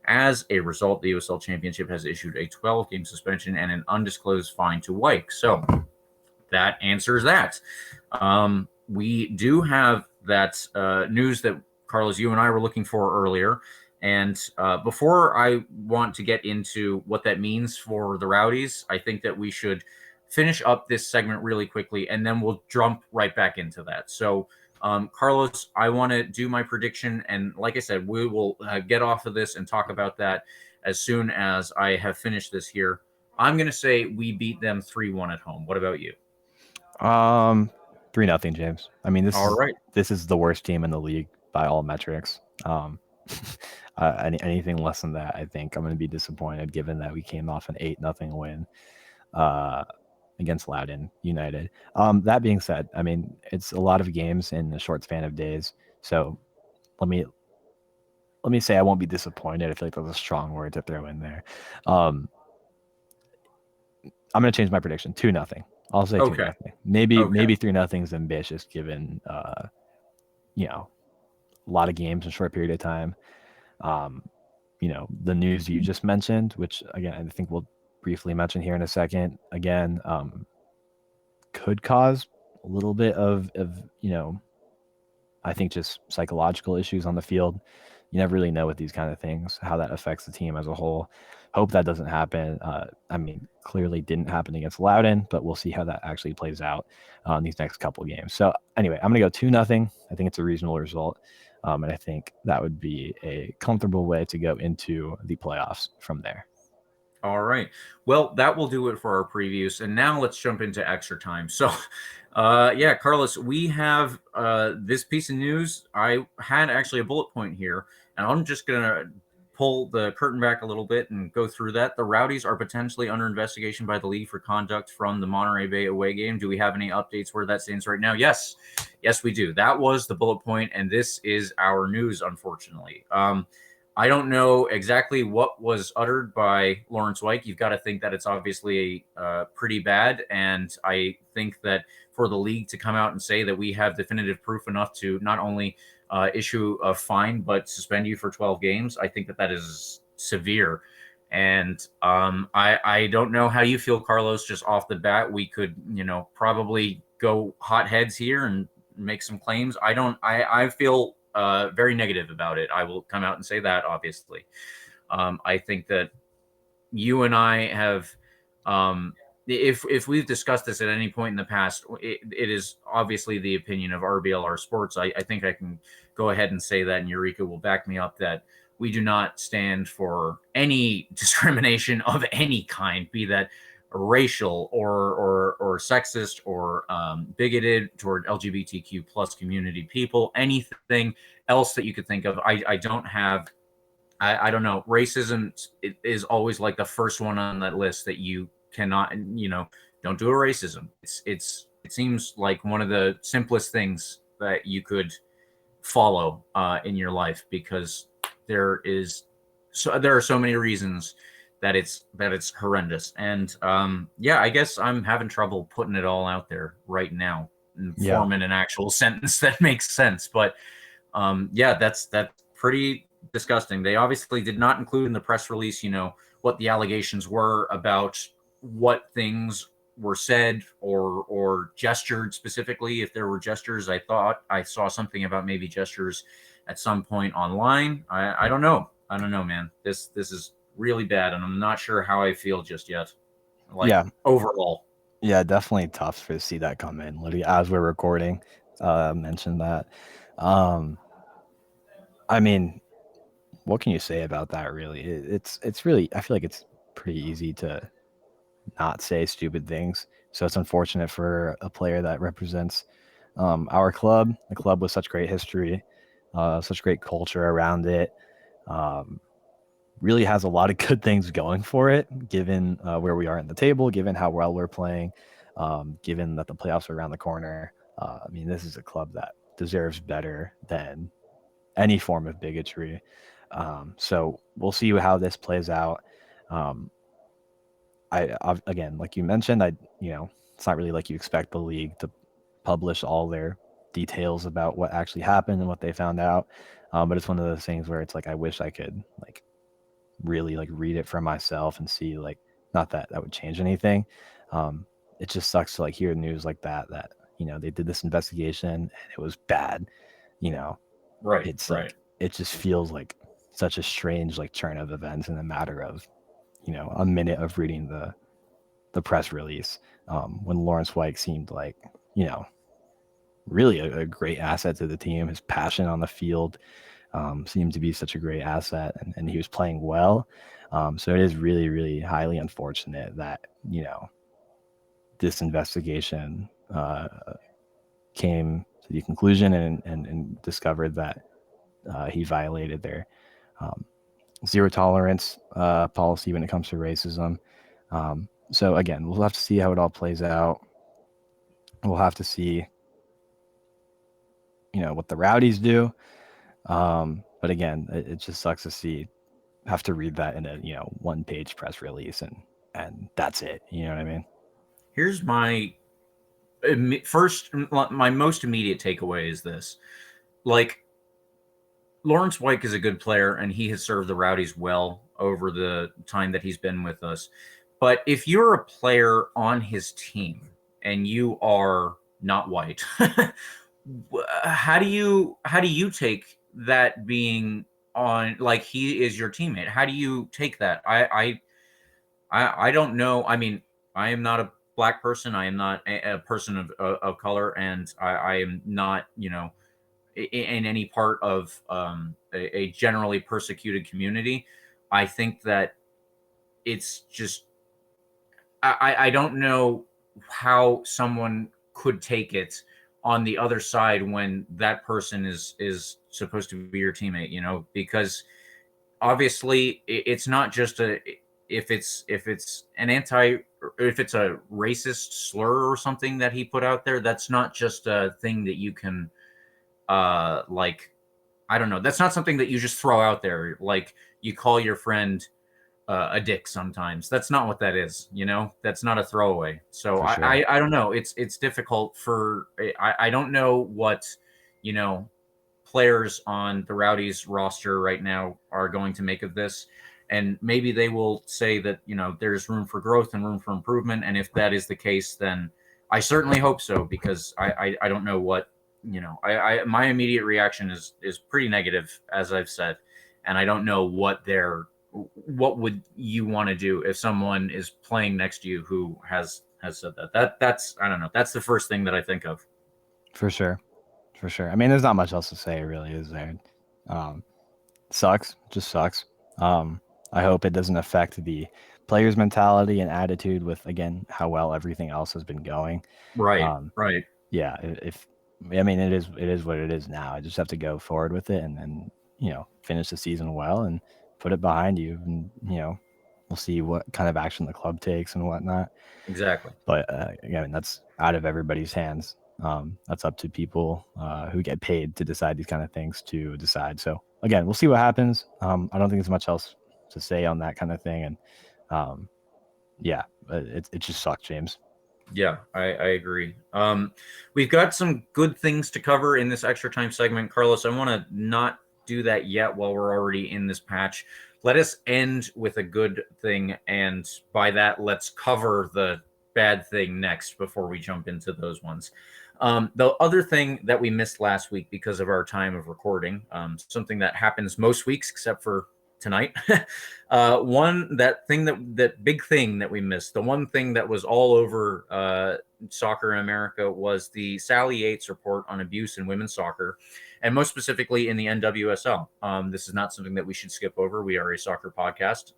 S2: As a result, the USL Championship has issued a 12-game suspension and an undisclosed fine to White. So that answers that. We do have that news that, Carlos, you and I were looking for earlier. And before I want to get into what that means for the Rowdies, I think that we should finish up this segment really quickly, and then we'll jump right back into that. So, Carlos, I want to do my prediction. And like I said, we will get off of this and talk about that as soon as I have finished this here. I'm going to say we beat them 3-1 at home. What about you?
S3: 3-0, James. I mean, this is the worst team in the league by all metrics. Anything less than that, I think I'm going to be disappointed, given that we came off an 8-0 win against Loudoun United. That being said, I mean, it's a lot of games in a short span of days. So let me say I won't be disappointed. I feel like that's a strong word to throw in there. I'm going to change my prediction. 2-0. I'll say 2-0. Maybe 3-0 is ambitious, given a lot of games in a short period of time. The news you just mentioned, which again I think we'll briefly mention here in a second, again, could cause a little bit of I think just psychological issues on the field. You never really know with these kind of things how that affects the team as a whole. Hope that doesn't happen. I mean, clearly didn't happen against Loudoun, but we'll see how that actually plays out on these next couple games. So anyway, I'm going to go 2-0. I think it's a reasonable result. And I think that would be a comfortable way to go into the playoffs from there.
S2: All right. Well, that will do it for our previews. And now let's jump into extra time. So, Carlos, we have this piece of news. I had actually a bullet point here, and I'm just going to pull the curtain back a little bit and go through that. The Rowdies are potentially under investigation by the league for conduct from the Monterey Bay away game. Do we have any updates where that stands right now? Yes, we do. That was the bullet point, and this is our news, unfortunately. I don't know exactly what was uttered by Lawrence White. You've got to think that it's obviously pretty bad, and I think that for the league to come out and say that we have definitive proof enough to not only issue a fine but suspend you for 12 games, I think that is severe. And I don't know how you feel, Carlos, just off the bat. We could, probably go hot heads here and make some claims. I feel very negative about it. I will come out and say that, obviously. I think that you and I have, if we've discussed this at any point in the past, it is obviously the opinion of RBLR Sports. I think I can go ahead and say that, and Eureka will back me up, that we do not stand for any discrimination of any kind, be that racial or sexist or bigoted toward LGBTQ plus community people, anything else that you could think of. I don't know. Racism is always like the first one on that list that you cannot, don't do a racism. It seems like one of the simplest things that you could follow in your life, because there are so many reasons that it's horrendous. And I guess I'm having trouble putting it all out there right now and forming an actual sentence that makes sense. But that's pretty disgusting. They obviously did not include in the press release, what the allegations were about what things were said or gestured specifically. If there were gestures, I thought I saw something about maybe gestures at some point online. I don't know. Man. This is really bad, and I'm not sure how I feel just yet. Overall.
S3: Yeah, definitely tough to see that come in. Literally, as we're recording, mentioned that. I mean, what can you say about that? Really, it's really. I feel like it's pretty easy to not say stupid things. So it's unfortunate for a player that represents our club, the club with such great history, such great culture around it. Um, really has a lot of good things going for it, given where we are in the table, given how well we're playing, given that the playoffs are around the corner. I mean, this is a club that deserves better than any form of bigotry. So we'll see how this plays out. Um, I've, again, like you mentioned, it's not really like you expect the league to publish all their details about what actually happened and what they found out. But it's one of those things where it's like I wish I could like really like read it for myself and see like not that that would change anything. Um, it just sucks to like hear news like that they did this investigation and it was bad. You know,
S2: Right.
S3: it's
S2: Right.
S3: like it just feels like such a strange like turn of events in a matter of a minute of reading the press release, when Lawrence White seemed like really a great asset to the team. His passion on the field seemed to be such a great asset, and he was playing well. So it is really, really highly unfortunate that this investigation came to the conclusion and discovered that he violated their um, zero tolerance policy when it comes to racism. So again, we'll have to see how it all plays out. We'll have to see, what the Rowdies do. But again, it just sucks to have to read that in a one-page press release and that's it. You know what I mean?
S2: Here's my my most immediate takeaway is this: like, Lawrence White is a good player, and he has served the Rowdies well over the time that he's been with us. But if you're a player on his team and you are not white, how do you take that being on, like, he is your teammate? How do you take that? I don't know. I mean, I am not a black person. I am not a person of color, and I am not, in any part of a generally persecuted community. I think that it's just I don't know how someone could take it on the other side when that person is supposed to be your teammate, because obviously it's not just if it's an if it's a racist slur or something that he put out there, that's not just a thing that you can like, I don't know, that's not something that you just throw out there like you call your friend a dick sometimes. That's not what that is, that's not a throwaway. So
S3: For sure.
S2: I don't know, it's difficult for I don't know what players on the Rowdies roster right now are going to make of this. And maybe they will say that, there's room for growth and room for improvement. And if that is the case, then I certainly hope so, because I don't know what, my immediate reaction is pretty negative, as I've said. And I don't know what would you want to do if someone is playing next to you who has said that's, I don't know. That's the first thing that I think of.
S3: For sure. For sure. I mean, there's not much else to say, really, is there? Sucks. Just sucks. I hope it doesn't affect the players' mentality and attitude with, again, how well everything else has been going.
S2: Right. Right.
S3: Yeah. I mean, it is what it is now. I just have to go forward with it and finish the season well and put it behind you. And, we'll see what kind of action the club takes and whatnot.
S2: Exactly.
S3: But again, that's out of everybody's hands. That's up to people who get paid to decide these kind of things to decide. So again, we'll see what happens. I don't think there's much else to say on that kind of thing. And yeah, it just sucks, James.
S2: Yeah, I agree. We've got some good things to cover in this extra time segment. Carlos, I want to not do that yet while we're already in this patch. Let us end with a good thing, and by that, let's cover the bad thing next before we jump into those ones. The other thing that we missed last week because of our time of recording, something that happens most weeks except for tonight. That big thing that we missed, the one thing that was all over soccer in America, was the Sally Yates report on abuse in women's soccer. and most specifically in the NWSL. This is not something that we should skip over. We are a soccer podcast,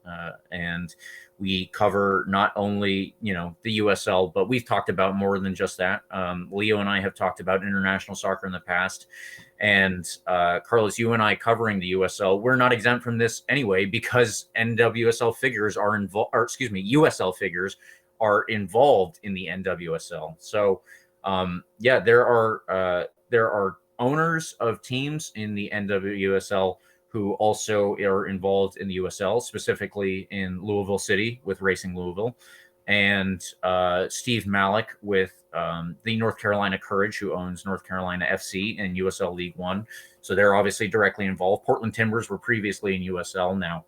S2: and we cover not only, the USL, but we've talked about more than just that. Leo and I have talked about international soccer in the past. And Carlos, you and I covering the USL, we're not exempt from this anyway, because NWSL figures are involved, or excuse me, USL figures are involved in the NWSL. So, there are owners of teams in the NWSL who also are involved in the USL, specifically in Louisville City with Racing Louisville, and Steve Malik with the North Carolina Courage, who owns North Carolina FC and USL League One. So they're obviously directly involved. Portland Timbers were previously in USL. Now,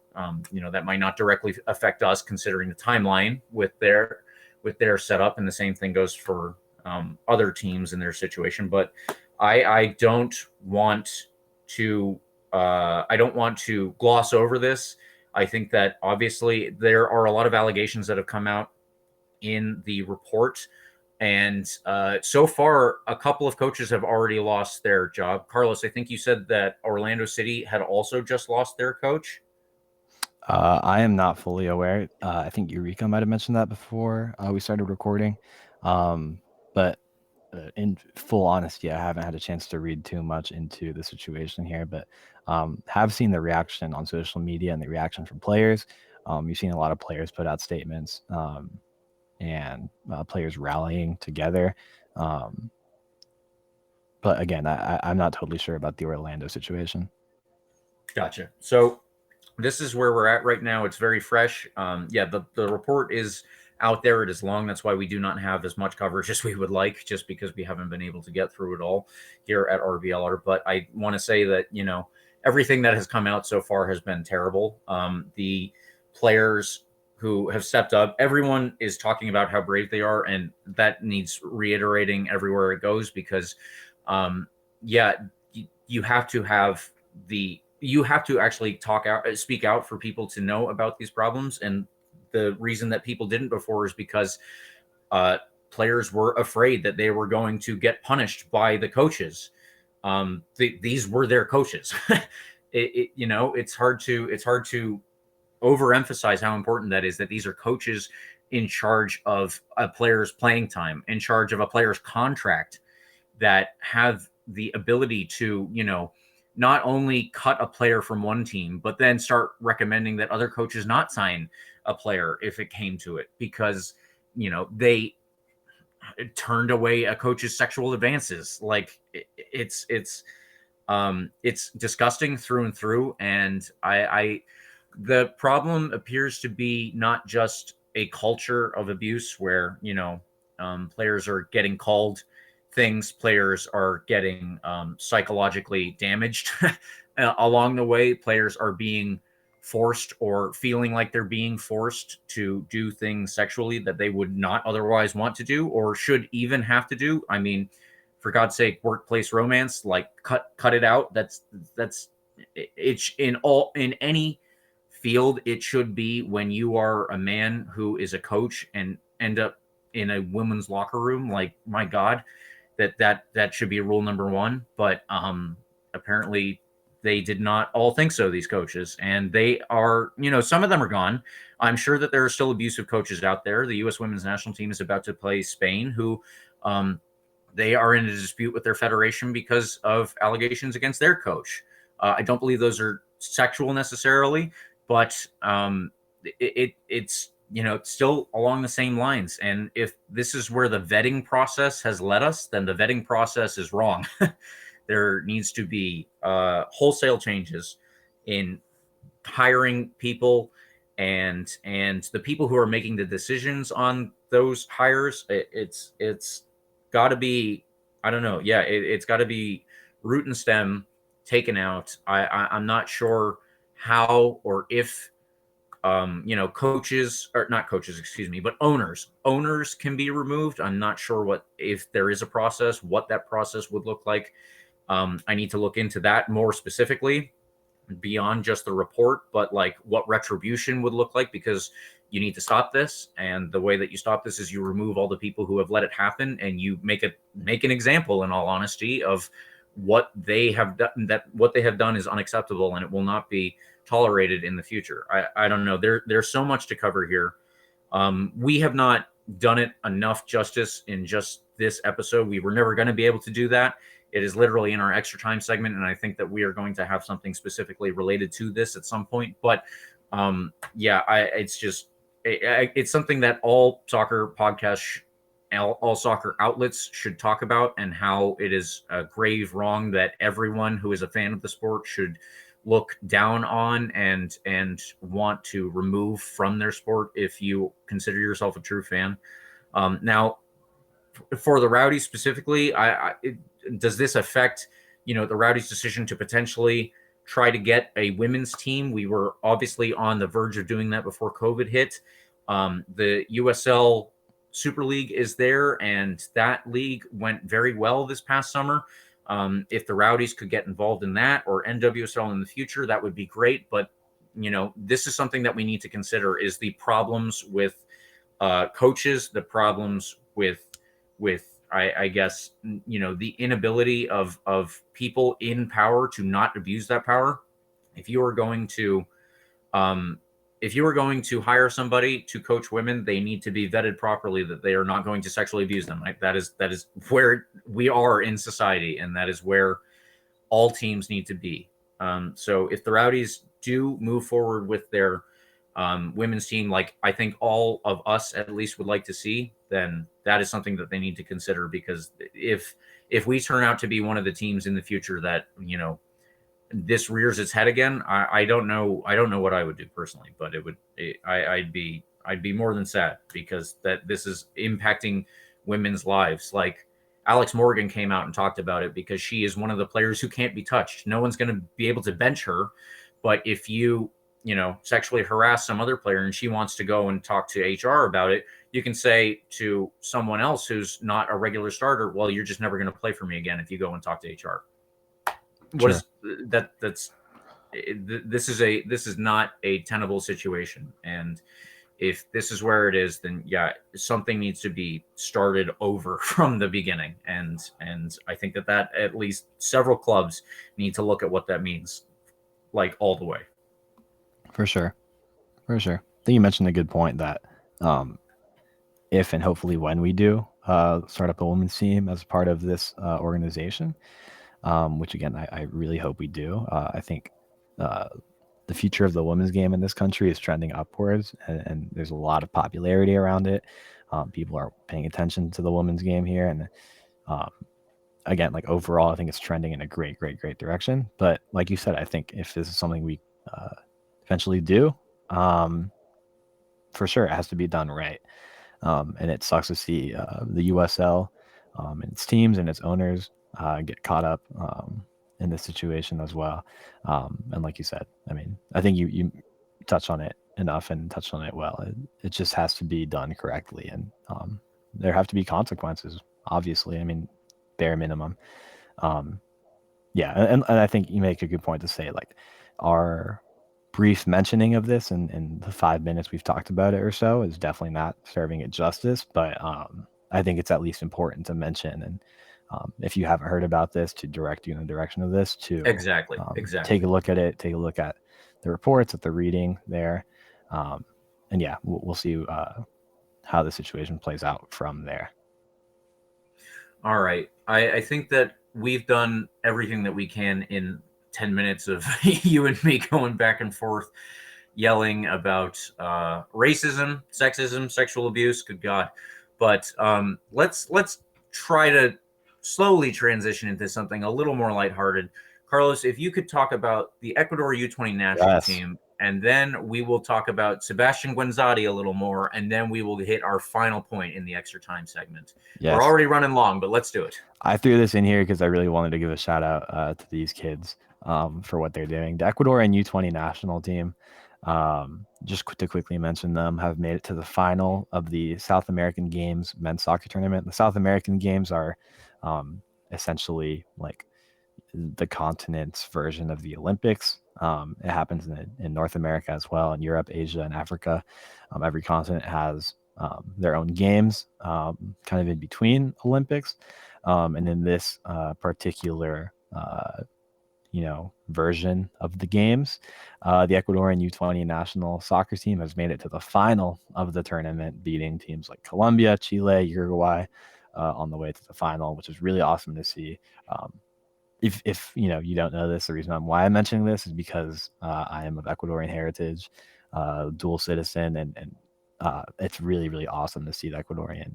S2: that might not directly affect us considering the timeline with their setup, and the same thing goes for other teams in their situation. But I don't want to gloss over this. I think that obviously there are a lot of allegations that have come out in the report, and so far a couple of coaches have already lost their job. Carlos, I think you said that Orlando City had also just lost their coach.
S3: I am not fully aware. I think Eureka might have mentioned that before we started recording. But in full honesty, I haven't had a chance to read too much into the situation here, but have seen the reaction on social media and the reaction from players. You've seen a lot of players put out statements and players rallying together. But again, I'm not totally sure about the Orlando situation.
S2: Gotcha. So this is where we're at right now. It's very fresh. The report is out there. It is long. That's why we do not have as much coverage as we would like, just because we haven't been able to get through it all here at RBLR. But I want to say that, everything that has come out so far has been terrible. The players who have stepped up, everyone is talking about how brave they are, and that needs reiterating everywhere it goes, because you have to actually speak out for people to know about these problems. And the reason that people didn't before is because players were afraid that they were going to get punished by the coaches. These were their coaches. It's hard to overemphasize how important that is, that these are coaches in charge of a player's playing time, in charge of a player's contract, that have the ability to, not only cut a player from one team, but then start recommending that other coaches not sign a player if it came to it, because, they turned away a coach's sexual advances. Like, it's disgusting through and through. And the problem appears to be not just a culture of abuse where, players are getting called things, players are getting psychologically damaged along the way. Players are being forced or feeling like they're being forced to do things sexually that they would not otherwise want to do or should even have to do. I mean, for God's sake, workplace romance, like cut it out. That's it's in any field. It should be when you are a man who is a coach and end up in a women's locker room. Like, my God, that should be rule number one. But apparently they did not all think so, these coaches, and they are, some of them are gone. I'm sure that there are still abusive coaches out there. The U.S. women's national team is about to play Spain, who they are in a dispute with their federation because of allegations against their coach. I don't believe those are sexual necessarily, but it's still along the same lines. And if this is where the vetting process has led us, then the vetting process is wrong. There needs to be wholesale changes in hiring people, and the people who are making the decisions on those hires. It's got to be, I don't know. Yeah, it's got to be root and stem taken out. I'm not sure how or if coaches, or not coaches, excuse me, but owners can be removed. I'm not sure if there is a process, what that process would look like. I need to look into that more specifically beyond just the report, but like what retribution would look like, because you need to stop this. And the way that you stop this is you remove all the people who have let it happen, and you make an example, in all honesty, of what they have done, that what they have done is unacceptable and it will not be tolerated in the future. I don't know. There's so much to cover here. We have not done it enough justice in just this episode. We were never going to be able to do that. It is literally in our extra time segment, and I think that we are going to have something specifically related to this at some point. But it's something that all soccer podcasts, all soccer outlets should talk about, and how it is a grave wrong that everyone who is a fan of the sport should look down on and want to remove from their sport if you consider yourself a true fan. Now, for the Rowdies specifically, does this affect, the Rowdies' decision to potentially try to get a women's team? We were obviously on the verge of doing that before COVID hit. The USL Super League is there, and that league went very well this past summer. If the Rowdies could get involved in that, or NWSL in the future, that would be great. But, this is something that we need to consider, is the problems with coaches, the problems with I guess, the inability of people in power to not abuse that power. If you are going to hire somebody to coach women, they need to be vetted properly that they are not going to sexually abuse them. Right? That is where we are in society, and that is where all teams need to be. So if the Rowdies do move forward with their women's team, like I think all of us at least would like to see, then that is something that they need to consider, because if we turn out to be one of the teams in the future that, this rears its head again, I don't know what I would do personally, but I'd be more than sad, because that this is impacting women's lives. Like Alex Morgan came out and talked about it, because she is one of the players who can't be touched. No one's going to be able to bench her, but if you sexually harass some other player and she wants to go and talk to HR about it, you can say to someone else who's not a regular starter, well, you're just never going to play for me again if you go and talk to HR. What is that? This is not a tenable situation. And if this is where it is, then something needs to be started over from the beginning. And I think that at least several clubs need to look at what that means, like all the way.
S3: For sure. I think you mentioned a good point that if and hopefully when we do start up a women's team as part of this organization, which again, I really hope we do. I think the future of the women's game in this country is trending upwards, and there's a lot of popularity around it. People are paying attention to the women's game here. And again, like overall, I think it's trending in a great direction. But like you said, I think if this is something we eventually do, for sure it has to be done right. And it sucks to see the USL and its teams and its owners get caught up in this situation as well. And like you said, I mean, I think you touched on it enough and touched on it well. It just has to be done correctly, and there have to be consequences, obviously. I mean, bare minimum. And I think you make a good point to say, like, our brief mentioning of this in the 5 minutes we've talked about it or so is definitely not serving it justice, but I think it's at least important to mention, and if you haven't heard about this, to direct you in the direction of this, to
S2: exactly
S3: take a look at it, take a look at the reports that they're reading there, and we'll see how the situation plays out from there.
S2: All right, I think that we've done everything that we can in 10 minutes of you and me going back and forth, yelling about racism, sexism, sexual abuse. Good God. But let's try to slowly transition into something a little more lighthearted. Carlos, if you could talk about the Ecuador U20 national team, and then we will talk about Sebastian Guenzati a little more, and then we will hit our final point in the extra time segment. Yes. We're already running long, but let's do it.
S3: I threw this in here because I really wanted to give a shout out to these kids for what they're doing. The Ecuador and U20 national team, just to quickly mention them, have made it to the final of the South American Games men's soccer tournament. The South American Games are essentially like the continent's version of the Olympics. It happens in North America as well, in Europe, Asia, and Africa. Every continent has their own games kind of in between Olympics. And in this particular version of the games. The Ecuadorian U20 national soccer team has made it to the final of the tournament, beating teams like Colombia, Chile, Uruguay on the way to the final, which is really awesome to see. If you don't know this, the reason why I'm mentioning this is because I am of Ecuadorian heritage, dual citizen, and it's really, really awesome to see the Ecuadorian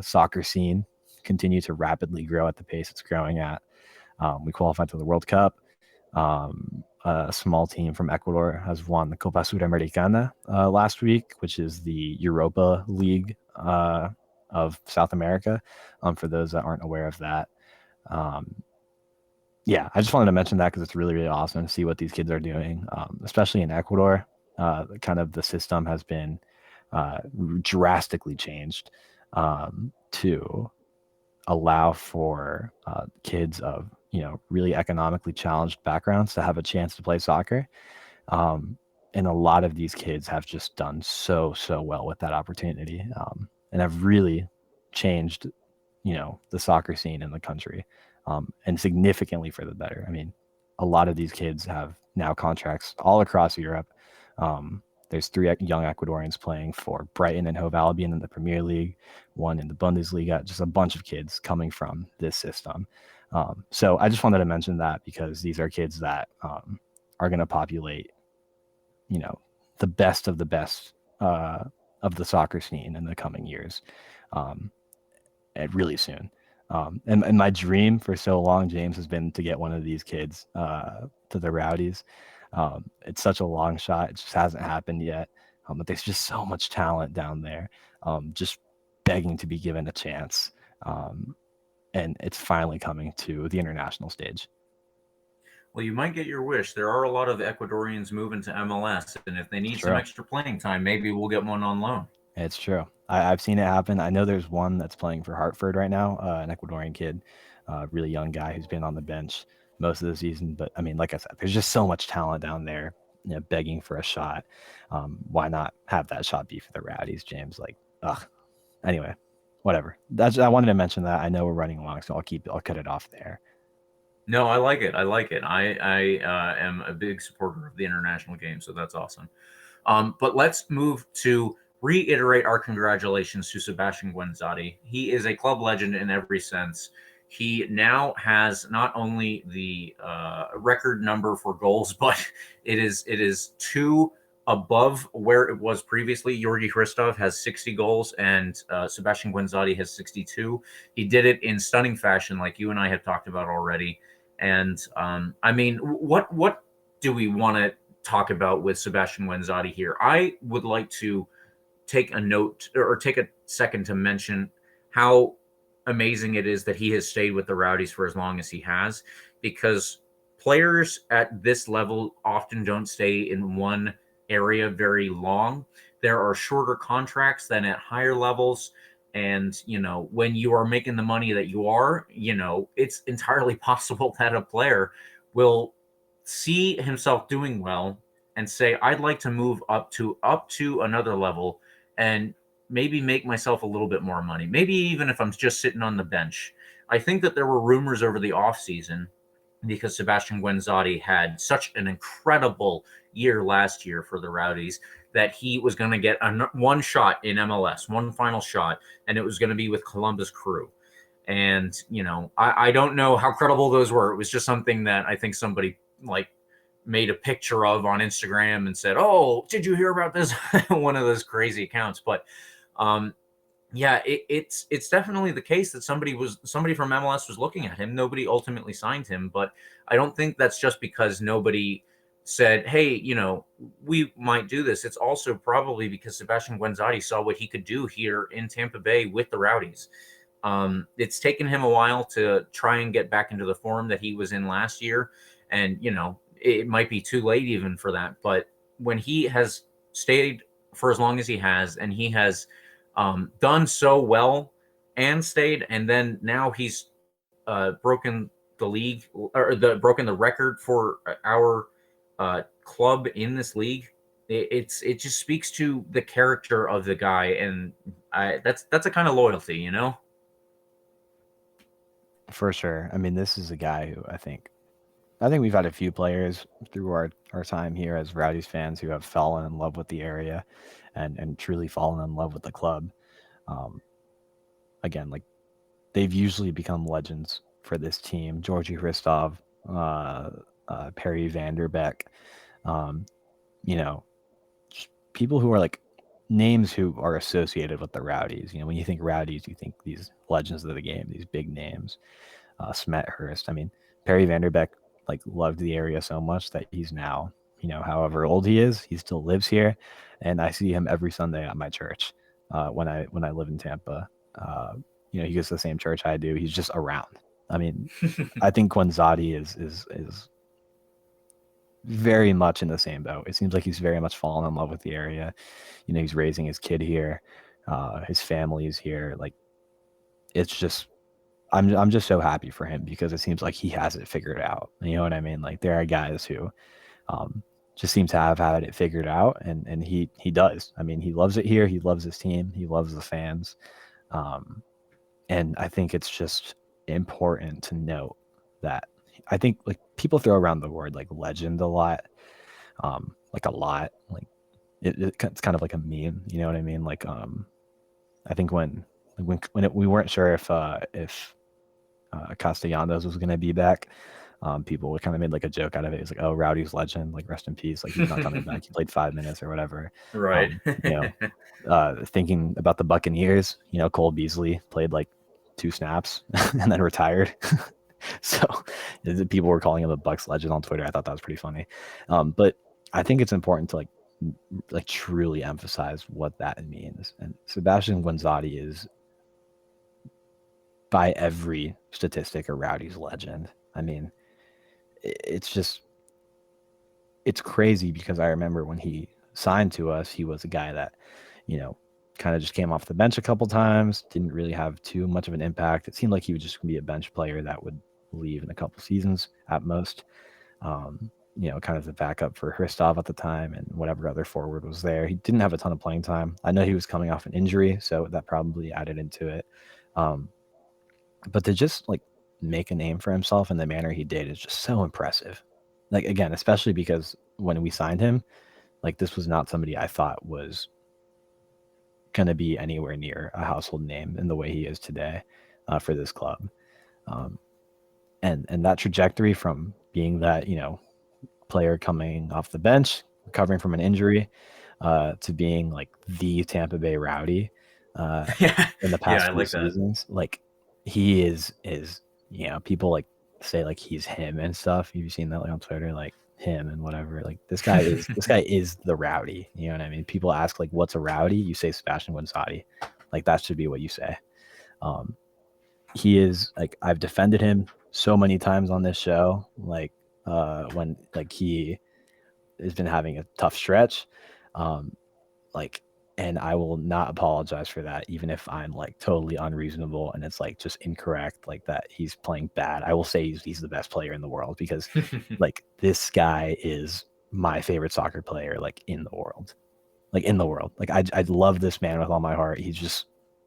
S3: soccer scene continue to rapidly grow at the pace it's growing at. We qualified to the World Cup. A small team from Ecuador has won the Copa Sudamericana last week, which is the Europa League of South America, for those that aren't aware of that. Yeah, I just wanted to mention that because it's really, really awesome to see what these kids are doing, especially in Ecuador. Kind of the system has been drastically changed to allow for kids of really economically challenged backgrounds to have a chance to play soccer. And a lot of these kids have just done so well with that opportunity, and have really changed the soccer scene in the country, and significantly for the better. I mean, a lot of these kids have now contracts all across Europe. There's 3 young Ecuadorians playing for Brighton and Hove Albion in the Premier League, one in the Bundesliga, just a bunch of kids coming from this system. So I just wanted to mention that because these are kids that are going to populate, the best of the best of the soccer scene in the coming years, really soon. And my dream for so long, James, has been to get one of these kids to the Rowdies. It's such a long shot. It just hasn't happened yet. But there's just so much talent down there, just begging to be given a chance. And it's finally coming to the international stage.
S2: Well, you might get your wish. There are a lot of Ecuadorians moving to MLS, and if they need some extra playing time, maybe we'll get one on loan.
S3: It's true. I've seen it happen. I know there's one that's playing for Hartford right now, an Ecuadorian kid, really young guy who's been on the bench most of the season. But I mean, like I said, there's just so much talent down there, begging for a shot. Why not have that shot be for the Rowdies, James? Anyway, whatever. I wanted to mention that. I know we're running along, so I'll cut it off there.
S2: No, I like it. I am a big supporter of the international game, so that's awesome. But let's move to reiterate our congratulations to Sebastian Guenzati. He is a club legend in every sense. He now has not only the record number for goals, but it is 2 above where it was previously. Georgi Hristov has 60 goals, and Sebastian Guenzati has 62. He did it in stunning fashion, like you and I have talked about already. And I mean, what do we want to talk about with Sebastian Guenzati here? I would like to take a note or take a second to mention how amazing it is that he has stayed with the Rowdies for as long as he has, because players at this level often don't stay in one area very long. There are shorter contracts than at higher levels. And, when you are making the money that you are, it's entirely possible that a player will see himself doing well and say, I'd like to move up to another level and maybe make myself a little bit more money. Maybe even if I'm just sitting on the bench. I think that there were rumors over the offseason, because Sebastian Guenzati had such an incredible year last year for the Rowdies, that he was going to get one shot in MLS, one final shot, and it was going to be with Columbus Crew. And, I don't know how credible those were. It was just something that I think somebody made a picture of on Instagram and said, oh, did you hear about this? One of those crazy accounts. But yeah, it's definitely the case that somebody from MLS was looking at him. Nobody ultimately signed him, but I don't think that's just because nobody said, hey, we might do this. It's also probably because Sebastian Guenzati saw what he could do here in Tampa Bay with the Rowdies. It's taken him a while to try and get back into the form that he was in last year. And, it might be too late even for that. But when he has stayed for as long as he has, and he has done so well and stayed, and then now he's broken the league, or broken the record for our club in this league. It just speaks to the character of the guy, and that's a kind of loyalty,
S3: For sure. I mean, this is a guy who I think we've had a few players through our time here as Rowdies fans who have fallen in love with the area and truly fallen in love with the club. Um, Again, like they've usually become legends for this team. Georgie Hristov, Perry Vanderbeck, um, you know, people who are like names who are associated with the Rowdies. You know, when you think Rowdies, you think these legends of the game, these big names. Smethurst. I mean, Perry Vanderbeck like loved the area so much that he's now, however old he is, he still lives here, and I see him every Sunday at my church when I live in Tampa. He goes to the same church I do. He's just around. I mean, I think Guanzati is very much in the same boat. It seems like he's very much fallen in love with the area. You know, he's raising his kid here, his family is here. Like, it's just I'm just so happy for him because it seems like he has it figured out. You know what I mean? Like there are guys who just seem to have had it figured out, and he does. I mean, he loves it here. He loves his team. He loves the fans, and I think it's just important to note that I think like people throw around the word like legend a lot, like a lot. Like it's kind of like a meme. You know what I mean? Like I think when we weren't sure if Castellanos was going to be back. People would kind of made like a joke out of it. It's like, oh, Rowdy's legend, like rest in peace. Like he's not coming back. He played 5 minutes or whatever.
S2: Right.
S3: Thinking about the Buccaneers, Cole Beasley played like 2 snaps and then retired. So people were calling him a Bucks legend on Twitter. I thought that was pretty funny. But I think it's important to like truly emphasize what that means. And Sebastian Guanzati is, by every statistic, a Rowdies legend. I mean, it's crazy because I remember when he signed to us, he was a guy that, kind of just came off the bench a couple times, didn't really have too much of an impact. It seemed like he would just be a bench player that would leave in a couple seasons at most. Kind of the backup for Hristov at the time and whatever other forward was there. He didn't have a ton of playing time. I know he was coming off an injury, so that probably added into it. But to just like make a name for himself in the manner he did is just so impressive. Like, again, especially because when we signed him, like this was not somebody I thought was going to be anywhere near a household name in the way he is today for this club. And that trajectory from being that, player coming off the bench, recovering from an injury, to being like the Tampa Bay Rowdy in the past few seasons, like he is people like say like he's him and stuff. You've seen that like on Twitter, like him and whatever. Like this guy is the Rowdy. You know what I mean? People ask like what's a Rowdy? You say Sebastian Guanzati. Like that should be what you say. He is like, I've defended him so many times on this show. Like when like he has been having a tough stretch. And I will not apologize for that, even if I'm like totally unreasonable and it's like just incorrect, like that he's playing bad. I will say he's the best player in the world because like this guy is my favorite soccer player, like in the world. Like I love this man with all my heart. He's just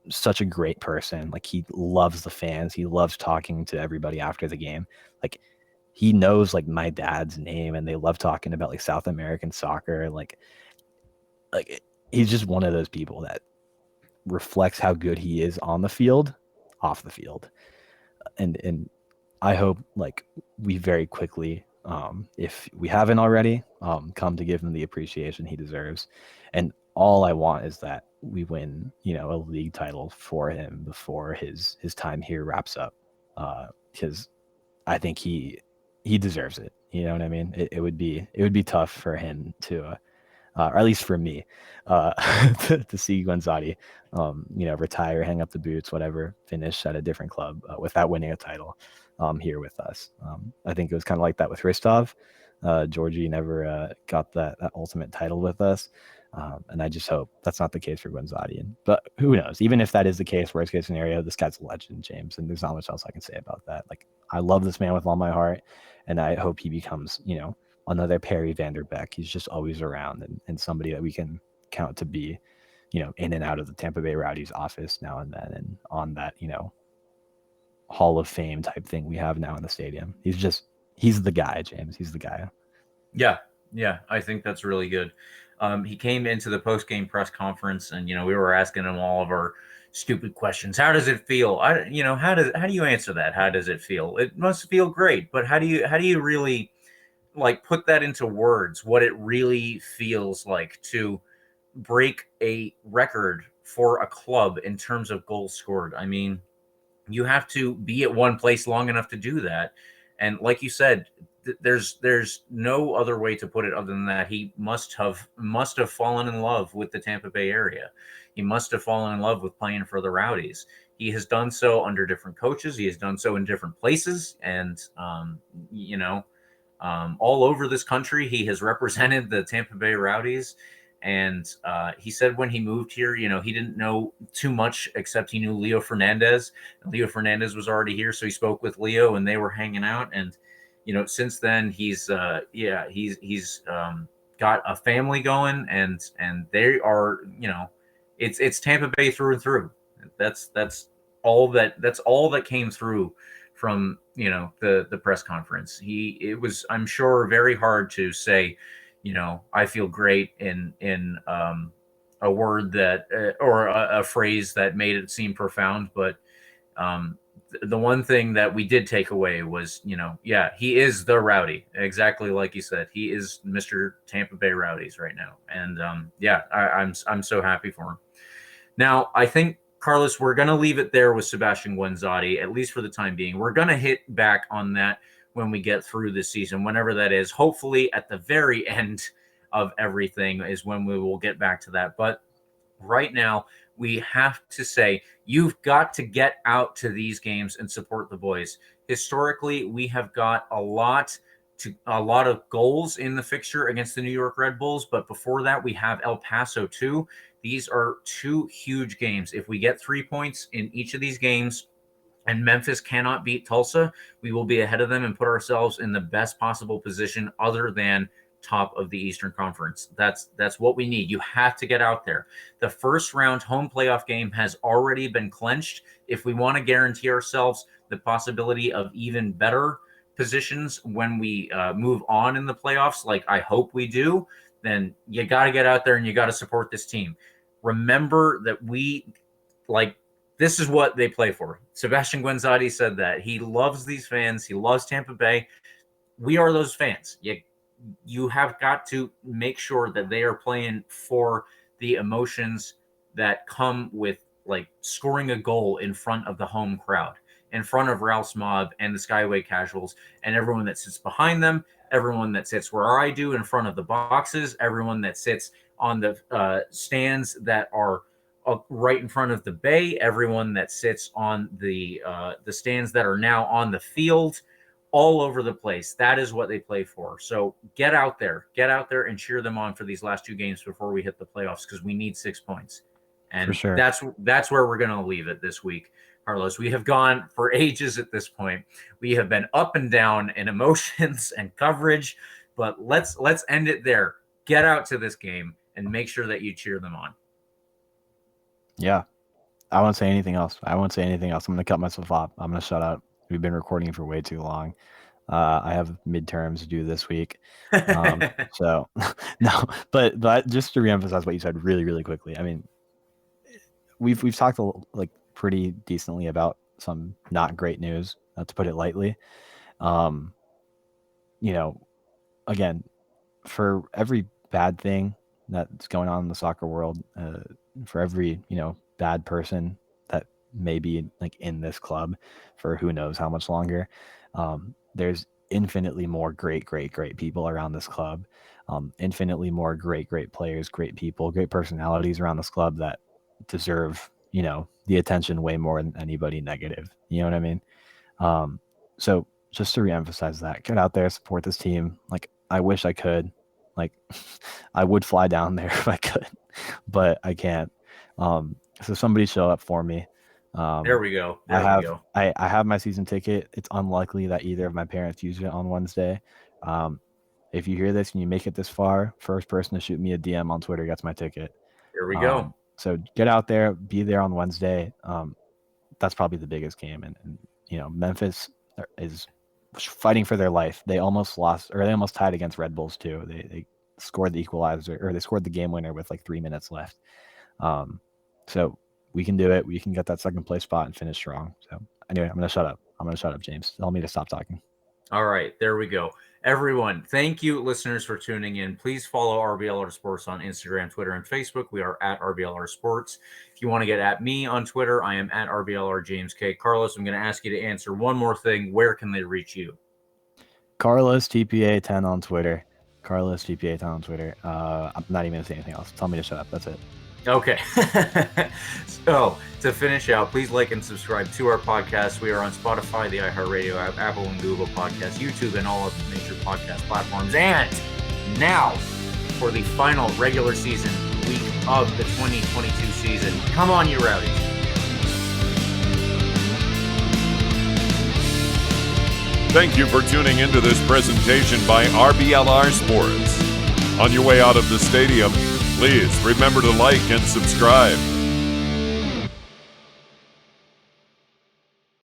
S3: such a great person. Like he loves the fans. He loves talking to everybody after the game. Like he knows like my dad's name and they love talking about like South American soccer. Like he's just one of those people that reflects how good he is on the field, off the field. And I hope like we very quickly, if we haven't already, come to give him the appreciation he deserves. And all I want is that we win, a league title for him before his time here wraps up. Because I think he deserves it. You know what I mean? It would be tough for him to or at least for me, to see Guanzati, retire, hang up the boots, whatever, finish at a different club without winning a title here with us. I think it was kind of like that with Hristov. Georgie never got that ultimate title with us. And I just hope that's not the case for Guanzati. But who knows? Even if that is the case, worst case scenario, this guy's a legend, James. And there's not much else I can say about that. Like, I love this man with all my heart. And I hope he becomes, another Perry Vanderbeck. He's just always around and somebody that we can count to be, in and out of the Tampa Bay Rowdies office now and then, and on that, Hall of Fame type thing we have now in the stadium. He's the guy, James. He's the guy.
S2: Yeah, I think that's really good. He came into the post-game press conference, and we were asking him all of our stupid questions. How does it feel? How do you answer that? How does it feel? It must feel great, but how do you really put that into words? What it really feels like to break a record for a club in terms of goals scored. I mean, you have to be at one place long enough to do that. And like you said, there's no other way to put it other than that. He must have fallen in love with the Tampa Bay area. He must have fallen in love with playing for the Rowdies. He has done so under different coaches. He has done so in different places, and all over this country, he has represented the Tampa Bay Rowdies. And he said when he moved here, he didn't know too much except he knew Leo Fernandez. Leo Fernandez was already here, so he spoke with Leo, and they were hanging out. And since then, he's got a family going, and they are, it's Tampa Bay through and through. That's all that came through from the press conference. It was, I'm sure, very hard to say, I feel great in a word that or a phrase that made it seem profound. But the one thing that we did take away was, he is the Rowdy, exactly like you said. He is Mr. Tampa Bay Rowdies right now, and I'm so happy for him. Now, I think, Carlos, we're going to leave it there with Sebastian Guenzati, at least for the time being. We're going to hit back on that when we get through this season, whenever that is. Hopefully at the very end of everything is when we will get back to that. But right now, we have to say, you've got to get out to these games and support the boys. Historically, we have got a lot of goals in the fixture against the New York Red Bulls, but before that, we have El Paso too. These are two huge games. If we get 3 points in each of these games, and Memphis cannot beat Tulsa, we will be ahead of them and put ourselves in the best possible position other than top of the Eastern Conference. That's what we need. You have to get out there. The first round home playoff game has already been clinched. If we want to guarantee ourselves the possibility of even better positions when we move on in the playoffs, like I hope we do, then you got to get out there and you got to support this team. Remember that this is what they play for. Sebastian Guenzati said that. He loves these fans. He loves Tampa Bay. We are those fans. You have got to make sure that they are playing for the emotions that come with scoring a goal in front of the home crowd, in front of Ralph's Mob and the Skyway Casuals and everyone that sits behind them, everyone that sits where I do in front of the boxes, everyone that sits on the stands that are right in front of the bay, everyone that sits on the stands that are now on the field, all over the place. That is what they play for. So get out there and cheer them on for these last two games before we hit the playoffs, because we need 6 points. And
S3: for sure,
S2: that's where we're going to leave it this week. Carlos, we have gone for ages at this point. We have been up and down in emotions and coverage, but let's end it there. Get out to this game and make sure that you cheer them on.
S3: Yeah. I won't say anything else. I'm going to cut myself off. I'm going to shut up. We've been recording for way too long. I have midterms due this week. So no, but just to reemphasize what you said really, really quickly. I mean, we've talked pretty decently about some not great news, to put it lightly. Again, for every bad thing that's going on in the soccer world, for every bad person that may be in this club for who knows how much longer, there's infinitely more great people around this club, infinitely more great players, great people, great personalities around this club that deserve the attention way more than anybody negative. You know what I mean? So just to reemphasize that, get out there, support this team. I wish I could, I would fly down there if I could, but I can't. So somebody show up for me.
S2: There we go.
S3: I have my season ticket. It's unlikely that either of my parents use it on Wednesday. If you hear this and you make it this far, first person to shoot me a DM on Twitter gets my ticket.
S2: Here we go.
S3: So get out there, be there on Wednesday. That's probably the biggest game, and Memphis is fighting for their life. They almost lost, or they almost tied against Red Bulls too. They scored the equalizer, or they scored the game winner with like 3 minutes left. So we can do it. We can get that second place spot and finish strong. So anyway, I'm gonna shut up, James. Tell me to stop talking.
S2: All right, there we go. Everyone, thank you, listeners, for tuning in. Please follow RBLR Sports on Instagram, Twitter, and Facebook. We are at RBLR Sports. If you want to get at me on Twitter, I am at RBLR James K. Carlos, I'm going to ask you to answer one more thing. Where can they reach you?
S3: Carlos TPA10 on Twitter. Carlos TPA10 on Twitter. I'm not even going to say anything else. Tell me to shut up. That's it.
S2: Okay. So to finish out, please like and subscribe to our podcast. We are on Spotify, the iHeartRadio app, Apple and Google Podcasts, YouTube, and all of the major podcast platforms. And now for the final regular season week of the 2022 season. Come on, you Rowdies.
S1: Thank you for tuning into this presentation by RBLR Sports. On your way out of the stadium, please remember to like and subscribe.